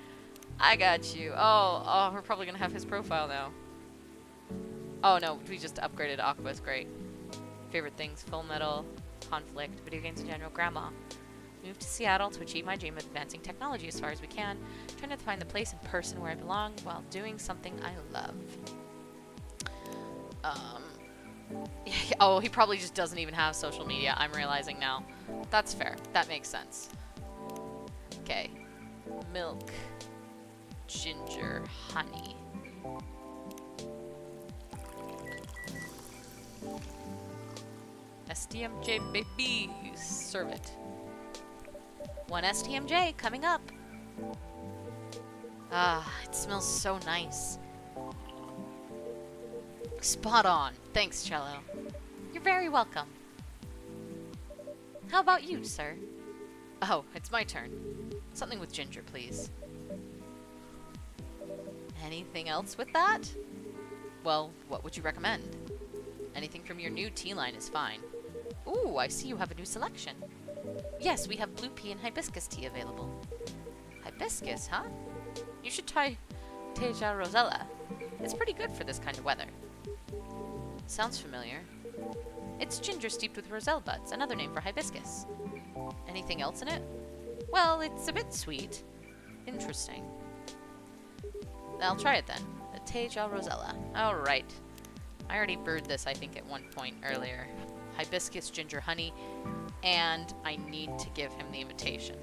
I got you. Oh, we're probably gonna have his profile now. Oh no, we just upgraded Aqua's great. Favorite things: Full Metal, Conflict, video games in general, Grandma. Moved to Seattle to achieve my dream of advancing technology as far as we can, trying to find the place and person where I belong while doing something I love. Oh, he probably just doesn't even have social media, I'm realizing now. That's fair. That makes sense. Okay. Milk. Ginger. Honey. STMJ baby. Serve it. One STMJ coming up. Ah, it smells so nice. Spot on. Thanks, Cello. You're very welcome. How about you, sir? Oh, it's my turn. Something with ginger, please. Anything else with that? Well, what would you recommend? Anything from your new tea line is fine. Ooh, I see you have a new selection. Yes, we have blue pea and hibiscus tea available. Hibiscus, huh? You should try Teja Rosella. It's pretty good for this kind of weather. Sounds familiar. It's ginger steeped with roselle buds, another name for hibiscus. Anything else in it? Well, it's a bit sweet. Interesting. I'll try it then. A Teja Rosella. Alright. I already brewed this, I think, at one point earlier. Hibiscus, ginger, honey, and I need to give him the invitation.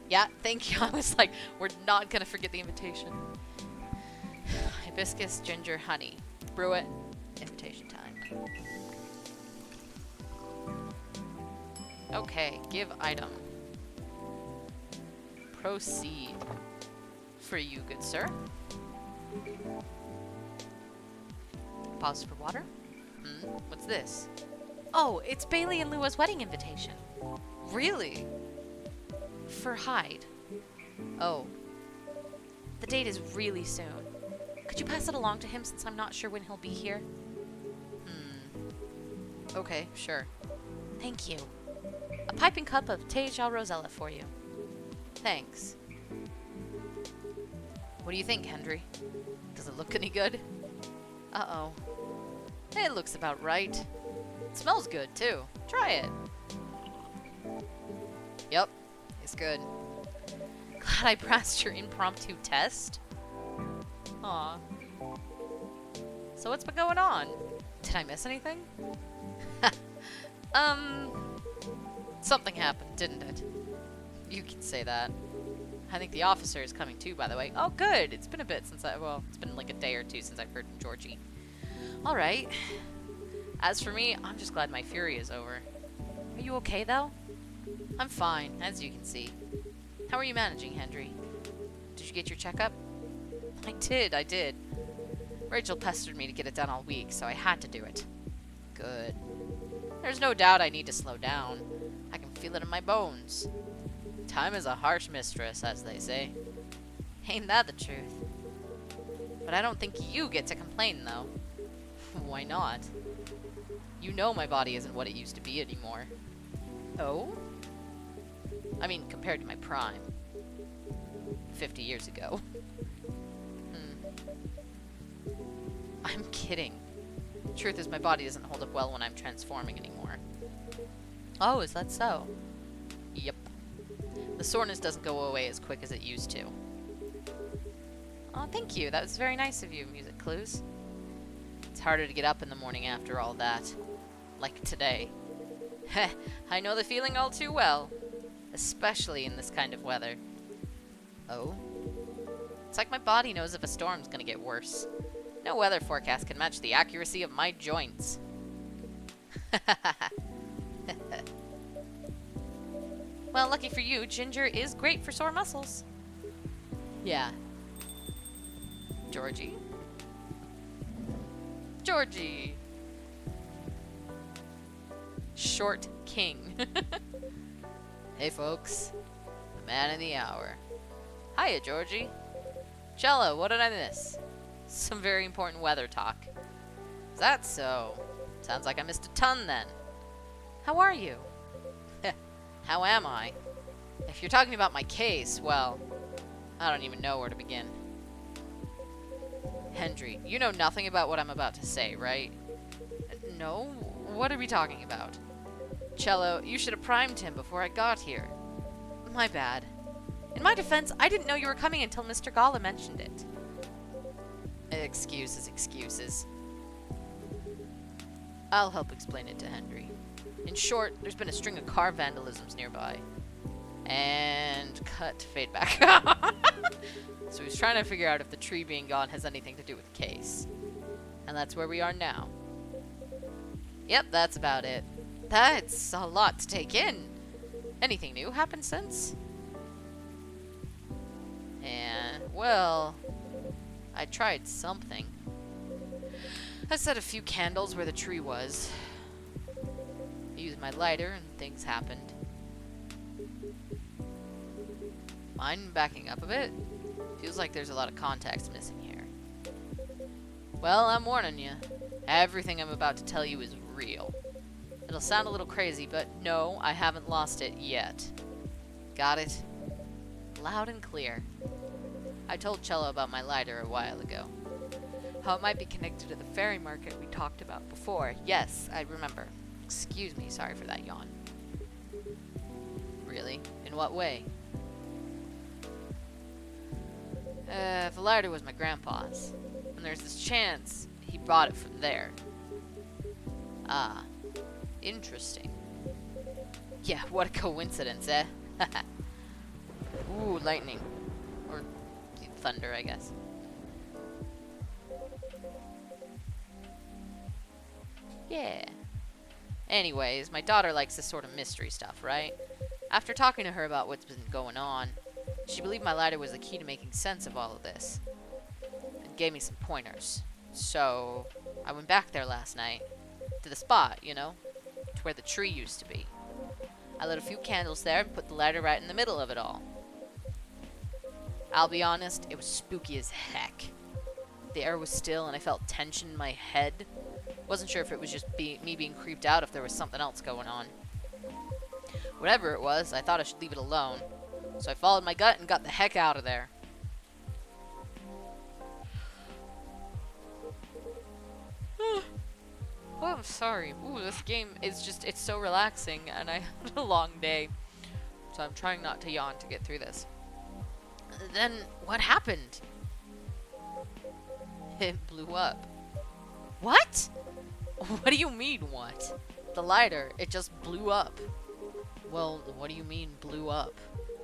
Yeah, thank you. I was like, we're not gonna forget the invitation. Hibiscus, ginger, honey. Brew it. Invitation time. Okay, give item. Proceed. For you, good sir. Pause for water. What's this? Oh, it's Bailey and Lua's wedding invitation. Really? For Hyde. Oh. The date is really soon. Could you pass it along to him since I'm not sure when he'll be here? Okay, sure. Thank you. A piping cup of Teja Rosella for you. Thanks. What do you think, Hendry? Does it look any good? Uh-oh. It looks about right. It smells good, too. Try it. It's good. Glad I passed your impromptu test. Aw. So what's been going on? Did I miss anything? Something happened, didn't it? You can say that. I think the officer is coming too, by the way. Oh, good! It's been a bit since well, it's been like a day or two since I've heard from Georgie. Alright. As for me, I'm just glad my fury is over. Are you okay, though? I'm fine, as you can see. How are you managing, Hendry? Did you get your checkup? I did. Rachel pestered me to get it done all week, so I had to do it. Good. There's no doubt I need to slow down. I can feel it in my bones. Time is a harsh mistress, as they say. Ain't that the truth? But I don't think you get to complain, though. Why not? You know my body isn't what it used to be anymore. Oh? I mean, compared to my prime. 50 years ago. I'm kidding. Truth is, my body doesn't hold up well when I'm transforming anymore. Oh, is that so? Yep. The soreness doesn't go away as quick as it used to. Oh, thank you. That was very nice of you, Music Clues. It's harder to get up in the morning after all that. Like today. Heh, I know the feeling all too well. Especially in this kind of weather. Oh? It's like my body knows if a storm's gonna get worse. No weather forecast can match the accuracy of my joints. Well, lucky for you, ginger is great for sore muscles. Yeah. Georgie? Georgie! Short King. Hey, folks. The man of the hour. Hiya, Georgie. Cello, what did I miss? Some very important weather talk. Is that so? Sounds like I missed a ton then. How are you? How am I? If you're talking about my case, well, I don't even know where to begin. Hendry, you know nothing about what I'm about to say, right? No? What are we talking about? Cello, you should have primed him before I got here. My bad. In my defense, I didn't know you were coming until Mr. Gala mentioned it. Excuses. I'll help explain it to Hendry. In short, there's been a string of car vandalisms nearby. And cut, fade back. So he's trying to figure out if the tree being gone has anything to do with the case. And that's where we are now. Yep, that's about it. That's a lot to take in. Anything new happened since? And, well, I tried something. I set a few candles where the tree was. I used my lighter and things happened. Mind backing up a bit? Feels like there's a lot of context missing here. Well, I'm warning you. Everything I'm about to tell you is real. It'll sound a little crazy, but no, I haven't lost it yet. Got it? Loud and clear. I told Cello about my lighter a while ago. How it might be connected to the fairy market we talked about before. Yes, I remember. Excuse me, sorry for that yawn. Really? In what way? The lighter was my grandpa's, and there's this chance he bought it from there. Ah, interesting. Yeah, what a coincidence, eh? Ooh, lightning. Or thunder, I guess. Yeah. Anyways, my daughter likes this sort of mystery stuff, right? After talking to her about what's been going on, she believed my lighter was the key to making sense of all of this, and gave me some pointers. So, I went back there last night, to the spot, you know, to where the tree used to be. I lit a few candles there and put the lighter right in the middle of it all. I'll be honest, it was spooky as heck. The air was still and I felt tension in my head. Wasn't sure if it was just me being creeped out, if there was something else going on. Whatever it was, I thought I should leave it alone. So I followed my gut and got the heck out of there. Oh, I'm sorry. Ooh, this game is just, it's so relaxing and I had a long day. so I'm trying not to yawn to get through this. Then, what happened? It blew up. What? What do you mean, what? The lighter, it just blew up. Well, what do you mean, blew up?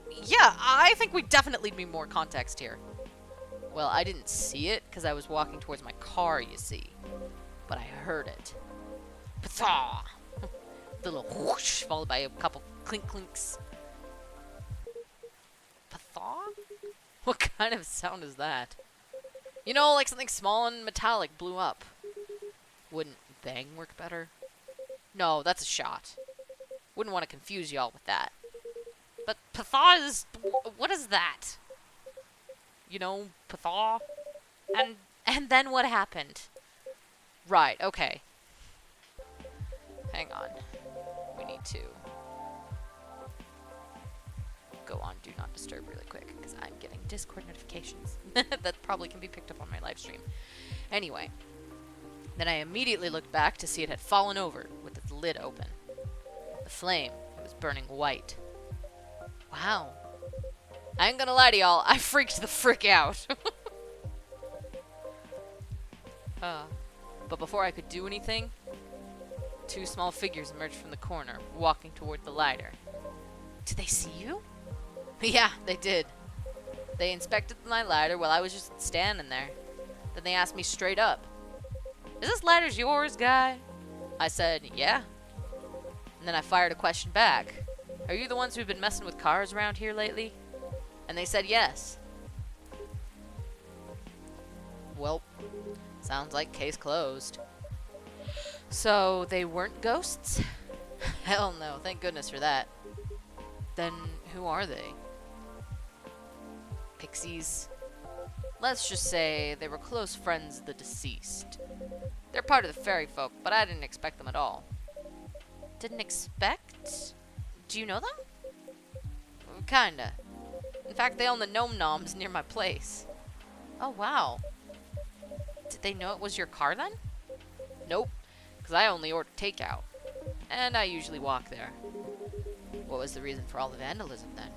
Yeah, I think we definitely need more context here. Well, I didn't see it, because I was walking towards my car, you see. But I heard it. Pathaw! The little whoosh, followed by a couple clink clinks. Pathaw? What kind of sound is that? You know, like something small and metallic blew up. Wouldn't bang work better? No, that's a shot. Wouldn't want to confuse y'all with that. But pathaw is... what is that? You know, pathaw? And then what happened? Right, okay. Hang on. We need to go on Do Not Disturb really quick, because I'm getting Discord notifications. That probably can be picked up on my live stream. Anyway. Then I immediately looked back to see it had fallen over with its lid open. The flame, it was burning white. Wow. I ain't gonna lie to y'all, I freaked the frick out. But before I could do anything, two small figures emerged from the corner, walking toward the lighter. Did they see you? Yeah, they did. They inspected my lighter while I was just standing there. Then they asked me straight up, "Is this lighter's yours, guy?" I said, "Yeah." And then I fired a question back. "Are you the ones who've been messing with cars around here lately?" And they said yes. Well, sounds like case closed. So, they weren't ghosts? Hell no, thank goodness for that. Then, who are they? Pixies? Let's just say they were close friends of the deceased. They're part of the fairy folk, but I didn't expect them at all. Didn't expect? Do you know them? Kinda. In fact, they own the gnome noms near my place. Oh, wow. Did they know it was your car then? Nope, because I only order takeout. And I usually walk there. What was the reason for all the vandalism then?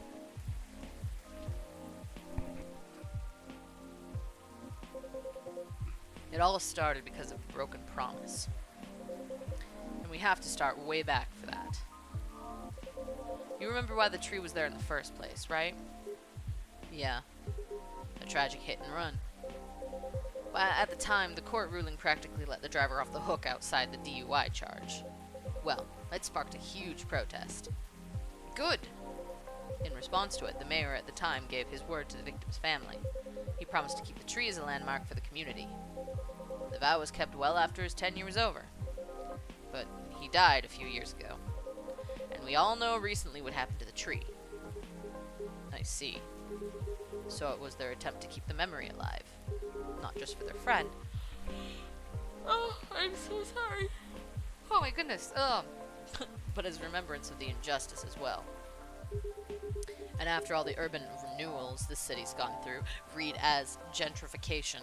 It all started because of a broken promise. And we have to start way back for that. You remember why the tree was there in the first place, right? Yeah. A tragic hit and run. But at the time, the court ruling practically let the driver off the hook outside the DUI charge. Well, it sparked a huge protest. Good! In response to it, the mayor at the time gave his word to the victim's family. He promised to keep the tree as a landmark for the community. The vow was kept well after his tenure was over. But he died a few years ago. And we all know recently what happened to the tree. I see. So it was their attempt to keep the memory alive. Not just for their friend. Oh, I'm so sorry. Oh my goodness. But as remembrance of the injustice as well. And after all the urban renewals this city's gone through, read as gentrification.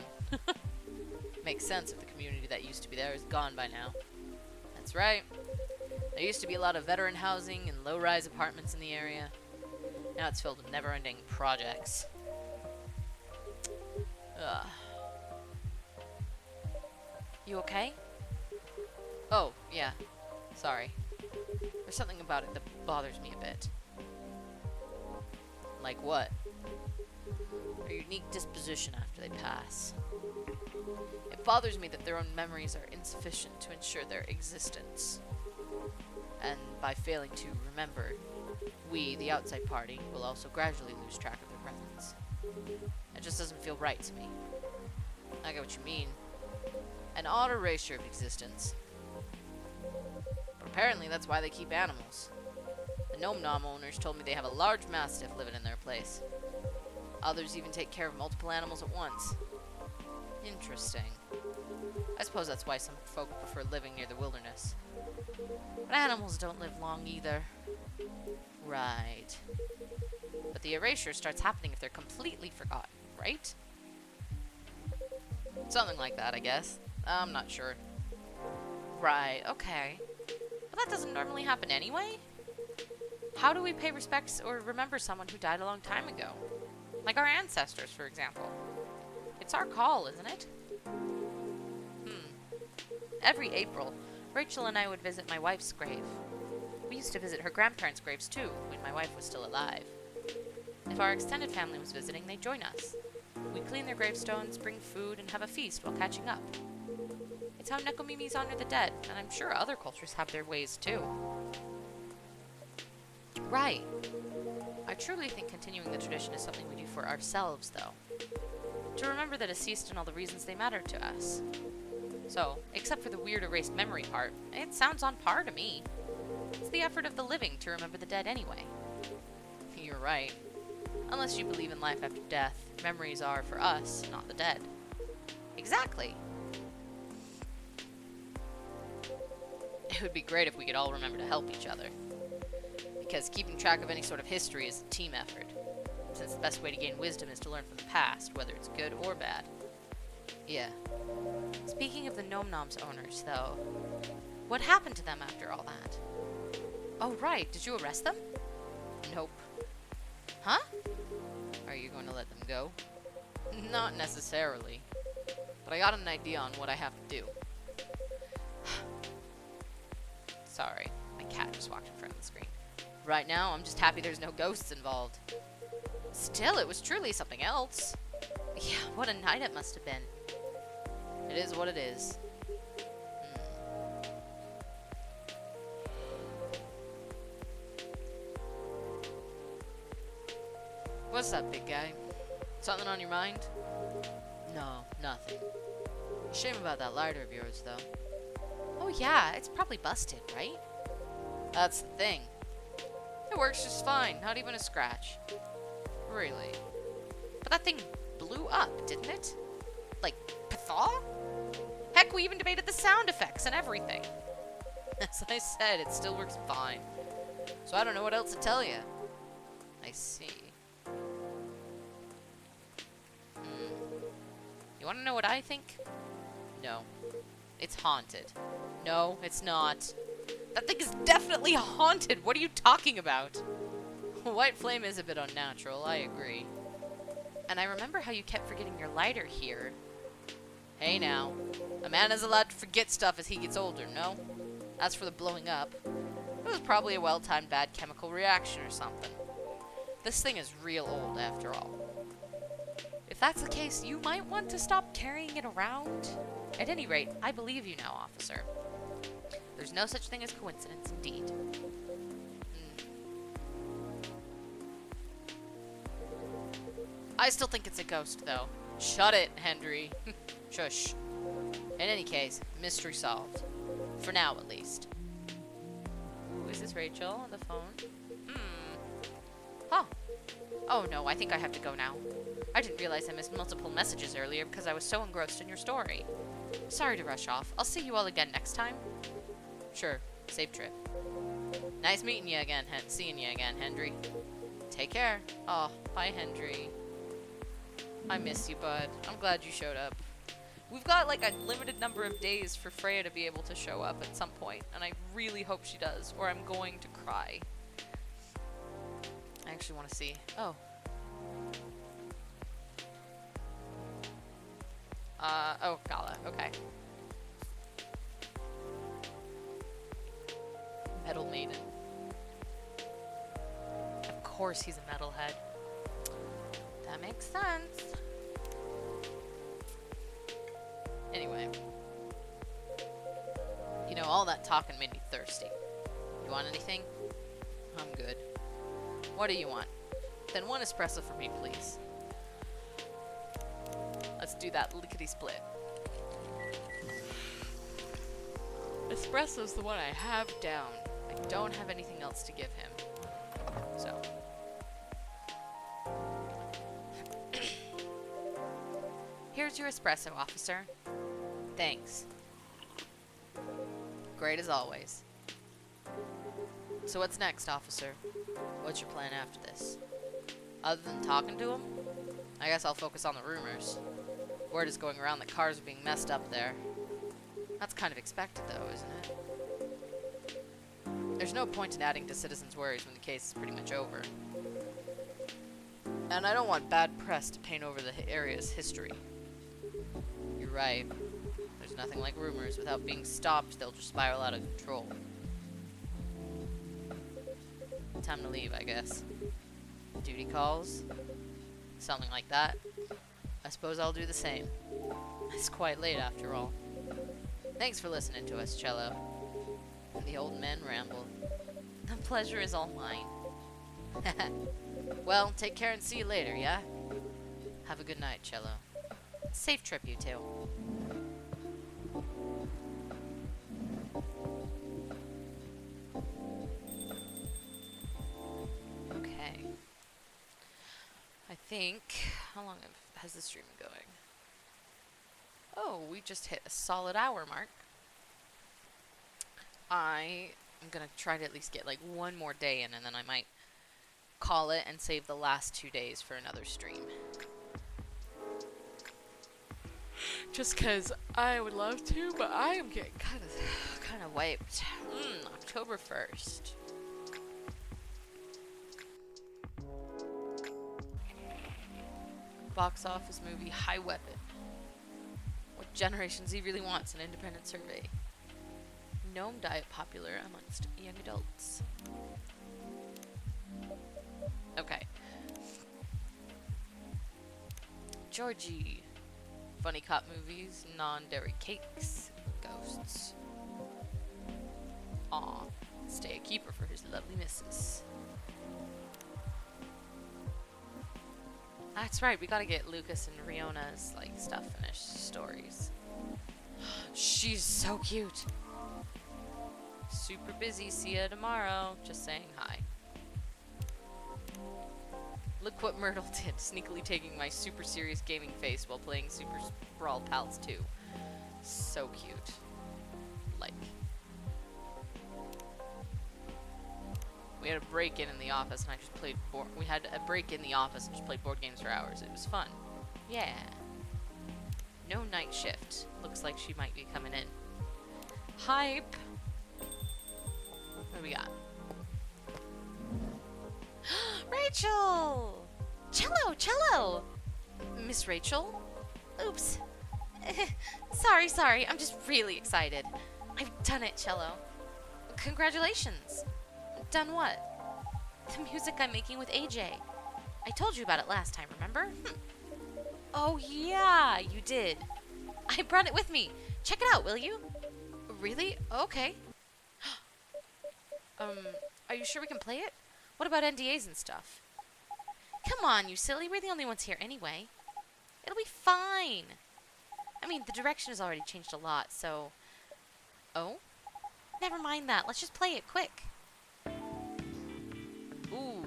Makes sense if the community that used to be there is gone by now. That's right. There used to be a lot of veteran housing and low-rise apartments in the area. Now it's filled with never-ending projects. Ugh. You okay? Oh, yeah. Sorry. There's something about it that bothers me a bit. Like what? Their unique disposition after they pass. It bothers me that their own memories are insufficient to ensure their existence. And by failing to remember, we, the outside party, will also gradually lose track of their presence. It just doesn't feel right to me. I get what you mean. An odd erasure of existence. But apparently that's why they keep animals. The gnome nom owners told me they have a large mastiff living in their place. Others even take care of multiple animals at once. Interesting. I suppose that's why some folk prefer living near the wilderness. But animals don't live long either. Right. But the erasure starts happening if they're completely forgotten, right? Something like that, I guess. I'm not sure. Right, okay. But that doesn't normally happen anyway? How do we pay respects or remember someone who died a long time ago? Like our ancestors, for example. It's our call, isn't it? Every April, Rachel and I would visit my wife's grave. We used to visit her grandparents' graves too, when my wife was still alive. If our extended family was visiting, they'd join us. We'd clean their gravestones, bring food, and have a feast while catching up. It's how Nekomimis honor the dead, and I'm sure other cultures have their ways too. Right. I truly think continuing the tradition is something we do for ourselves, though. To remember the deceased and all the reasons they matter to us. So, except for the weird erased memory part, it sounds on par to me. It's the effort of the living to remember the dead anyway. You're right. Unless you believe in life after death, memories are for us, not the dead. Exactly. It would be great if we could all remember to help each other. Because keeping track of any sort of history is a team effort, since the best way to gain wisdom is to learn from the past, whether it's good or bad. Yeah. Speaking of the Nom Nom's owners, though, what happened to them after all that? Oh, right. Did you arrest them? Nope. Huh? Are you going to let them go? Not necessarily. But I got an idea on what I have to do. Sorry, my cat just walked in front of the screen. Right now, I'm just happy there's no ghosts involved. Still, it was truly something else. Yeah, what a night it must have been. It is what it is. What's up, big guy? Something on your mind? No, nothing. Shame about that lighter of yours, though. Oh yeah, it's probably busted, right? That's the thing. It works just fine, not even a scratch. Really. But that thing blew up, didn't it? Like, pathaw? Heck, we even debated the sound effects and everything. As I said, it still works fine. So I don't know what else to tell you. I see. You want to know what I think? No. It's haunted. No, it's not. That thing is definitely haunted! What are you talking about? White flame is a bit unnatural, I agree. And I remember how you kept forgetting your lighter here. Hey now. A man is allowed to forget stuff as he gets older, no? As for the blowing up, it was probably a well-timed bad chemical reaction or something. This thing is real old, after all. If that's the case, you might want to stop carrying it around. At any rate, I believe you now, officer. There's no such thing as coincidence, indeed. I still think it's a ghost, though. Shut it, Henry. Shush. In any case, mystery solved. For now, at least. Ooh, is this Rachel on the phone? Huh. Oh no, I think I have to go now. I didn't realize I missed multiple messages earlier because I was so engrossed in your story. Sorry to rush off. I'll see you all again next time. Sure. Safe trip. Nice meeting you again, seeing you again, Henry. Take care. Oh, bye, Henry. I miss you, bud. I'm glad you showed up. We've got like a limited number of days for Freya to be able to show up at some point, and I really hope she does, or I'm going to cry. I actually want to see. Oh. Oh, Gala. Okay. Metal Maiden. Of course he's a metalhead. That makes sense. Anyway. You know, all that talking made me thirsty. You want anything? I'm good. What do you want? Then one espresso for me, please. Let's do that lickety-split. Espresso's the one I have down. I don't have anything else to give him. So. Here's your espresso, officer. Thanks. Great as always. So what's next, officer? What's your plan after this? Other than talking to him? I guess I'll focus on the rumors. Word is going around that cars are being messed up there. That's kind of expected, though, isn't it? There's no point in adding to citizens' worries when the case is pretty much over. And I don't want bad press to paint over the area's history. You're right. There's nothing like rumors. Without being stopped, they'll just spiral out of control. Time to leave, I guess. Duty calls? Something like that. I suppose I'll do the same. It's quite late after all. Thanks for listening to us, Cello. The old man rambled. The pleasure is all mine. Well, take care and see you later, yeah? Have a good night, Cello. Safe trip, you two. Okay. I think... How long has the stream been going? Oh, we just hit a solid hour mark. I am going to try to at least get like one more day in, and then I might call it and save the last 2 days for another stream. Just because I would love to, but I am getting kind of wiped. October 1st. Box office movie High Weapon. What Generation Z really wants, an independent survey. Gnome diet popular amongst young adults. Okay. Georgie. Funny cop movies, non-dairy cakes, ghosts. Aw, stay a keeper for his lovely missus. That's right, we gotta get Lucas and Riona's like stuff finished, stories. She's so cute. Super busy, see ya tomorrow. Just saying hi. Look what Myrtle did, sneakily taking my super serious gaming face while playing Super Brawl Pals 2. So cute. Like. We had a break-in in the office and I just played we had a break in the office and just played board games for hours. It was fun. Yeah. No night shift. Looks like she might be coming in. Hype. What do we got? Rachel! Cello! Miss Rachel? Oops. Sorry. I'm just really excited. I've done it, Cello. Congratulations. Done what? The music I'm making with AJ. I told you about it last time, remember? Oh, yeah, you did. I brought it with me. Check it out, will you? Really? Okay. Are you sure we can play it? What about NDAs and stuff? Come on, you silly. We're the only ones here anyway. It'll be fine. I mean, the direction has already changed a lot, so... Oh? Never mind that. Let's just play it quick. Ooh.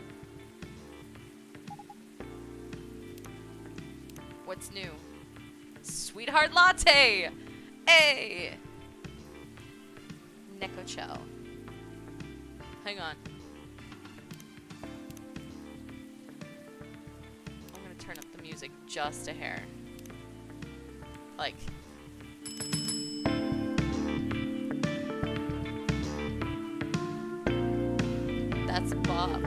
What's new? Sweetheart Latte! Hey! Nekochel. Hang on. I'm gonna turn up the music just a hair. Like... That's Bob.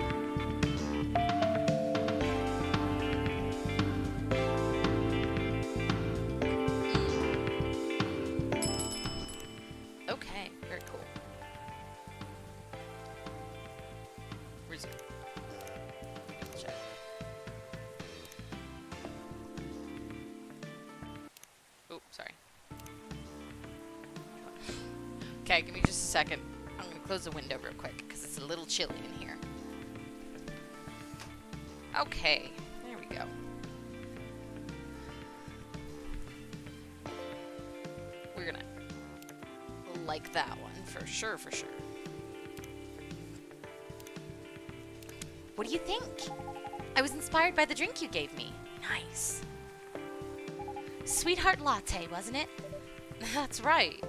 Okay, very cool. Resume. Check. Oh, sorry. Okay, give me just a second. I'm gonna close the window real quick because it's a little chilly in here. Okay, there we go. We're gonna like that one for sure, What do you think? I was inspired by the drink you gave me. Nice. Sweetheart Latte, wasn't it? That's right.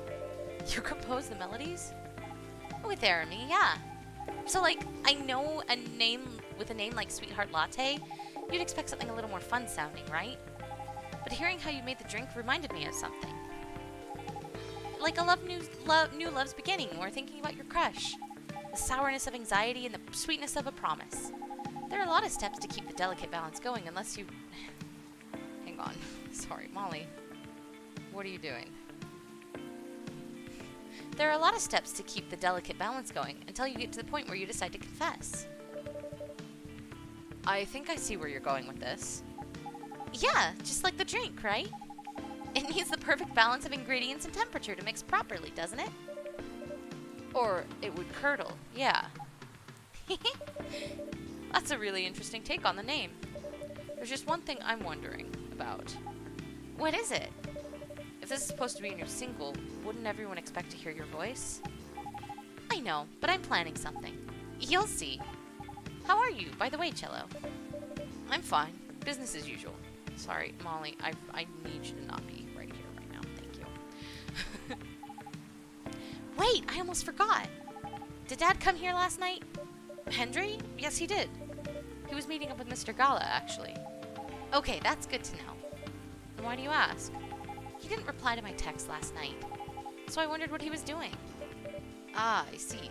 You composed the melodies? With Arami, yeah. So, like, I know a name with a name like Sweetheart Latte, you'd expect something a little more fun sounding, right? But hearing how you made the drink reminded me of something. Like a new love's beginning, or thinking about your crush. the sourness of anxiety, and the sweetness of a promise. There are a lot of steps to keep the delicate balance going unless you... Hang on. Sorry, Molly. What are you doing? There are a lot of steps to keep the delicate balance going until you get to the point where you decide to confess. I think I see where you're going with this. Yeah, just like the drink, right? It needs the perfect balance of ingredients and temperature to mix properly, doesn't it? Or it would curdle, yeah. That's a really interesting take on the name. There's just one thing I'm wondering about. What is it? If this is supposed to be a new single, wouldn't everyone expect to hear your voice? I know, but I'm planning something. You'll see. How are you, by the way, Cello? I'm fine. Business as usual. Sorry, Molly, I need you to not be right here, right now. Thank you. Wait, I almost forgot. Did Dad come here last night? Hendry? Yes, he did. He was meeting up with Mr. Gala, actually. Okay, that's good to know. And why do you ask? He didn't reply to my text last night, so I wondered what he was doing. Ah, I see.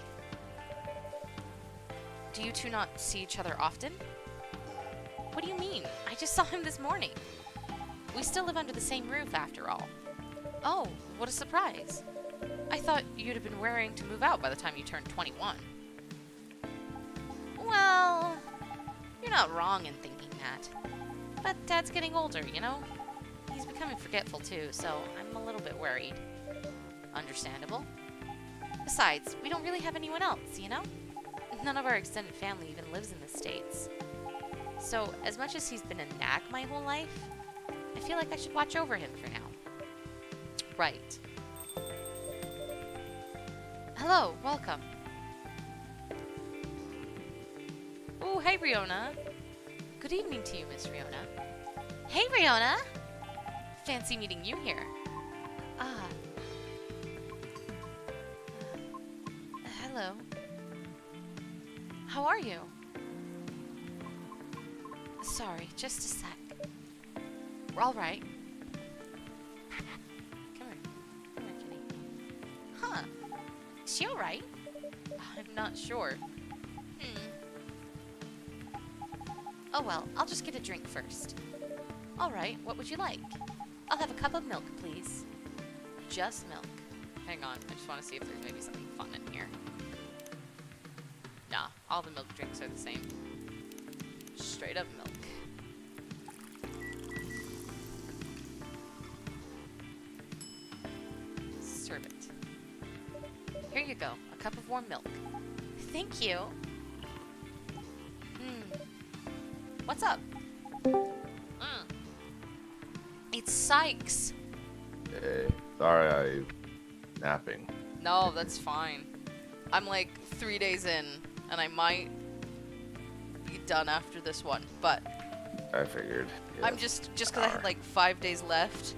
Do you two not see each other often? What do you mean? I just saw him this morning. We still live under the same roof, after all. Oh, what a surprise. I thought you'd have been raring to move out by the time you turned 21. Well, you're not wrong in thinking that. But Dad's getting older, you know? He's becoming forgetful too, so I'm a little bit worried. Understandable. Besides, we don't really have anyone else, you know? None of our extended family even lives in the States. So, as much as he's been a nag my whole life, I feel like I should watch over him for now. Right. Hello, welcome. Oh, hey, Riona. Good evening to you, Miss Riona. Hey, Riona! Fancy meeting you here. Ah. Hello. How are you? Sorry, just a sec. We're all right. Come here. Come here, kitty. Huh. Is she alright? I'm not sure. Oh well, I'll just get a drink first. Alright, what would you like? I'll have a cup of milk, please. Just milk. Hang on, I just want to see if there's maybe something fun in here. Nah, all the milk drinks are the same. Straight up milk. Serve it. Here you go, a cup of warm milk. Thank you. What's up? It's Sykes. Hey, sorry I'm napping. No, that's fine. I'm like 3 days in, and I might be done after this one, but I figured. Yeah. I'm just because I had like 5 days left,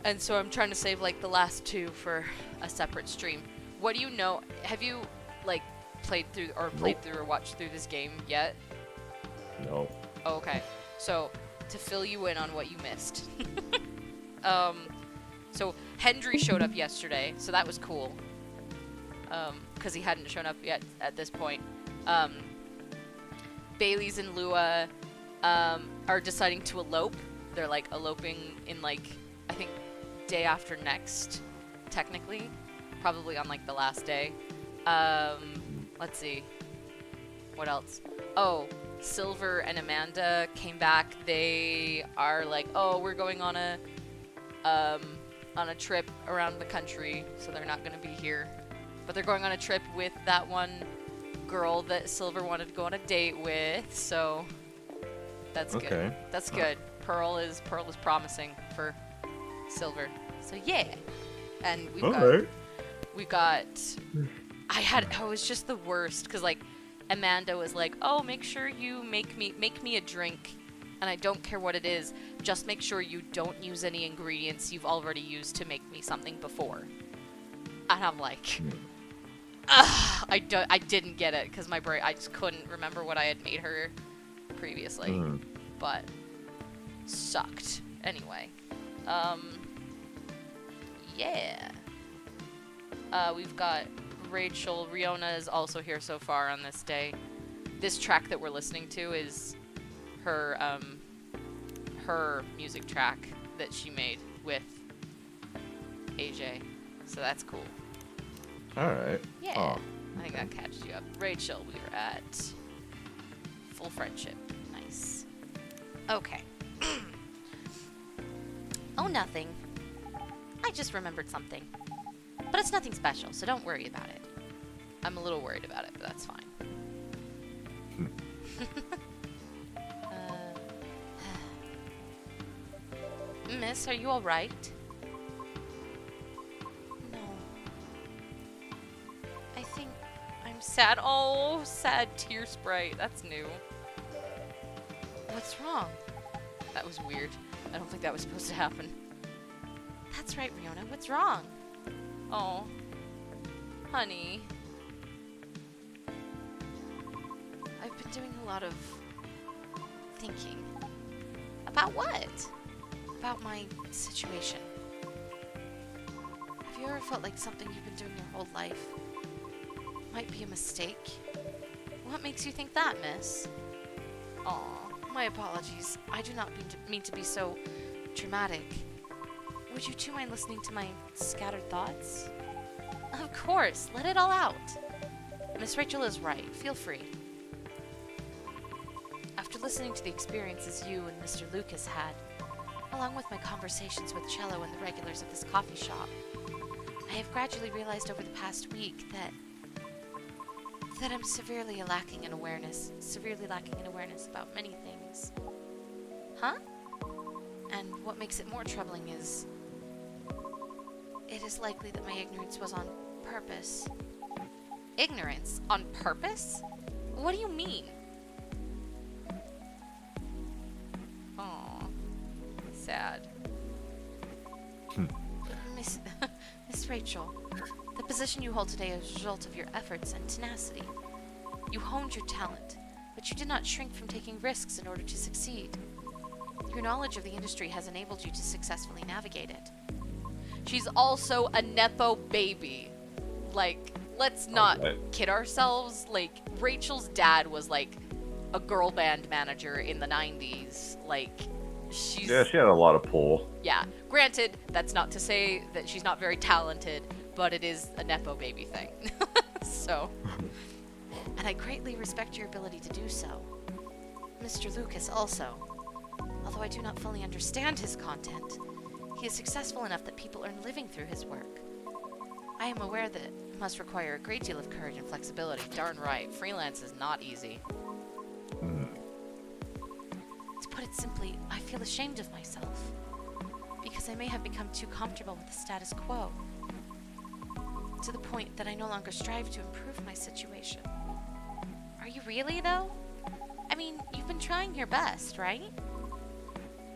and so I'm trying to save like the last 2 for a separate stream. What do you know? Have you like played through or watched through this game yet? No. Oh, okay. So to fill you in on what you missed. So Hendry showed up yesterday, so that was cool. Because he hadn't shown up yet at this point. Bailey's and Lua are deciding to elope. They're like eloping in like, I think, day after next, technically. Probably on like the last day. Let's see. What else? Oh, Silver and Amanda came back. They are like, oh, we're going on a trip around the country, so they're not gonna be here. But they're going on a trip with that one girl that Silver wanted to go on a date with, so that's good. That's good. Pearl is promising for Silver. So yeah. And we've got it was just the worst, because like Amanda was like, oh, make sure you make me a drink, and I don't care what it is, just make sure you don't use any ingredients you've already used to make me something before. And I'm like, I didn't get it, because my brain, I just couldn't remember what I had made her previously, but sucked. Anyway, yeah. We've got Rachel. Riona is also here so far on this day. This track that we're listening to is her her music track that she made with AJ. So that's cool. All right. Yeah. Oh. I think that catches you up. Rachel, we are at full friendship. Nice. Okay. Oh, nothing. I just remembered something. But it's nothing special, so don't worry about it. I'm a little worried about it, but that's fine. Miss, are you alright? No. I think I'm sad. Oh, sad tear sprite. That's new. What's wrong? That was weird. I don't think that was supposed to happen. That's right, Riona. What's wrong? Oh. Honey. I've been doing a lot of thinking. About what? About my situation. Have you ever felt like something you've been doing your whole life might be a mistake? What makes you think that, miss? Aw, my apologies. I do not mean to be so dramatic. Would you two mind listening to my scattered thoughts? Of course, let it all out. Miss Rachel is right. Feel free. After listening to the experiences you and Mr. Lucas had, along with my conversations with Cello and the regulars of this coffee shop, I have gradually realized over the past week that I'm severely lacking in awareness about many things. Huh? And what makes it more troubling is it is likely that my ignorance was on purpose. Ignorance? On purpose? What do you mean? Aw. Sad. Miss Rachel, the position you hold today is a result of your efforts and tenacity. You honed your talent, but you did not shrink from taking risks in order to succeed. Your knowledge of the industry has enabled you to successfully navigate it. She's also a Nepo baby. Like, let's not kid ourselves. Like, Rachel's dad was, like, a girl band manager in the 90s. Like, she's... Yeah, she had a lot of pull. Yeah. Granted, that's not to say that she's not very talented, but it is a Nepo baby thing. So... And I greatly respect your ability to do so. Mr. Lucas also. Although I do not fully understand his content, he is successful enough that people earn living through his work. I am aware that it must require a great deal of courage and flexibility. Darn right, freelance is not easy. To put it simply, I feel ashamed of myself, because I may have become too comfortable with the status quo, to the point that I no longer strive to improve my situation. Are you really, though? I mean, you've been trying your best, right?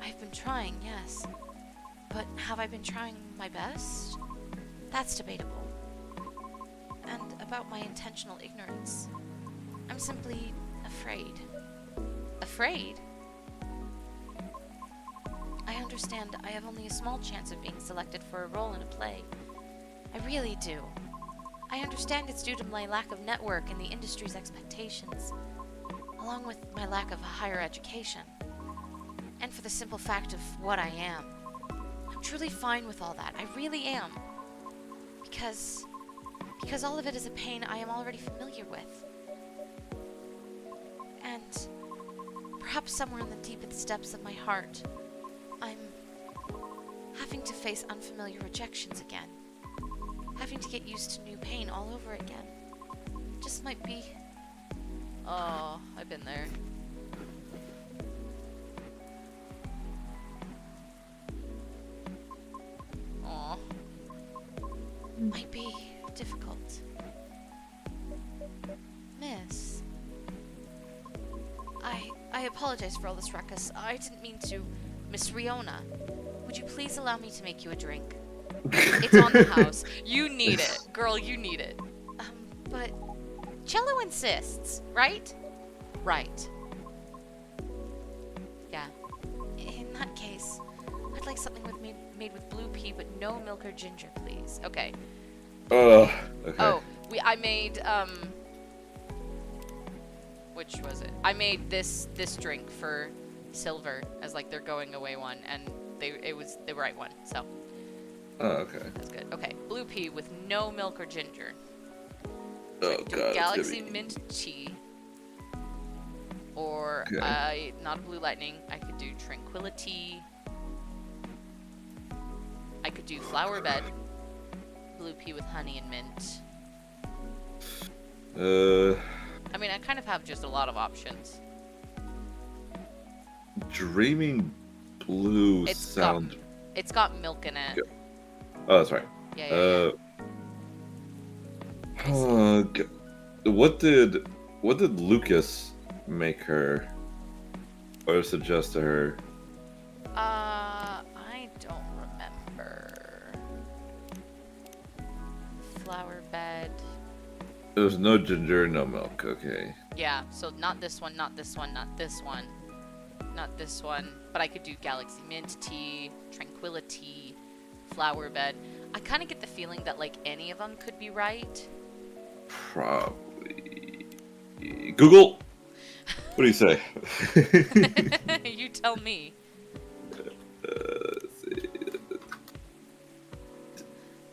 I've been trying, yes. But have I been trying my best? That's debatable. And about my intentional ignorance, I'm simply afraid. Afraid? I understand I have only a small chance of being selected for a role in a play. I really do. I understand it's due to my lack of network and the industry's expectations, along with my lack of a higher education, and for the simple fact of what I am. I'm truly fine with all that. I really am. Because all of it is a pain I am already familiar with. And perhaps somewhere in the deepest depths of my heart, I'm having to face unfamiliar rejections again. Having to get used to new pain all over again. Just might be... Oh, I've been there. Aw. Might be difficult. Miss. I apologize for all this ruckus. I didn't mean to. Miss Riona, would you please allow me to make you a drink? It's on the house. You need it. Girl, you need it. But Cello insists, right? Right. Yeah. In that case, I'd like something made with blue pea, but no milk or ginger, please. Okay. Okay. Oh, I made which was it? I made this drink for Silver as like their going away one, and it was the right one. So. Oh, okay. That's good. Okay, blue pea with no milk or ginger. Oh Do god. Galaxy mint tea. Or not a blue lightning. I could do tranquility. I could do flower bed. Blue pea with honey and mint. I mean, I kind of have just a lot of options. Dreaming blue It's got milk in it. Oh, that's right. Yeah. What did Lucas make her or suggest to her? I don't remember. Flower bed. There's no ginger, no milk. Okay. Yeah, so not this one, not this one, not this one, not this one. But I could do Galaxy Mint Tea, Tranquility, Flower Bed. I kind of get the feeling that like any of them could be right. Probably. Google. What do you say? You tell me. Let's see.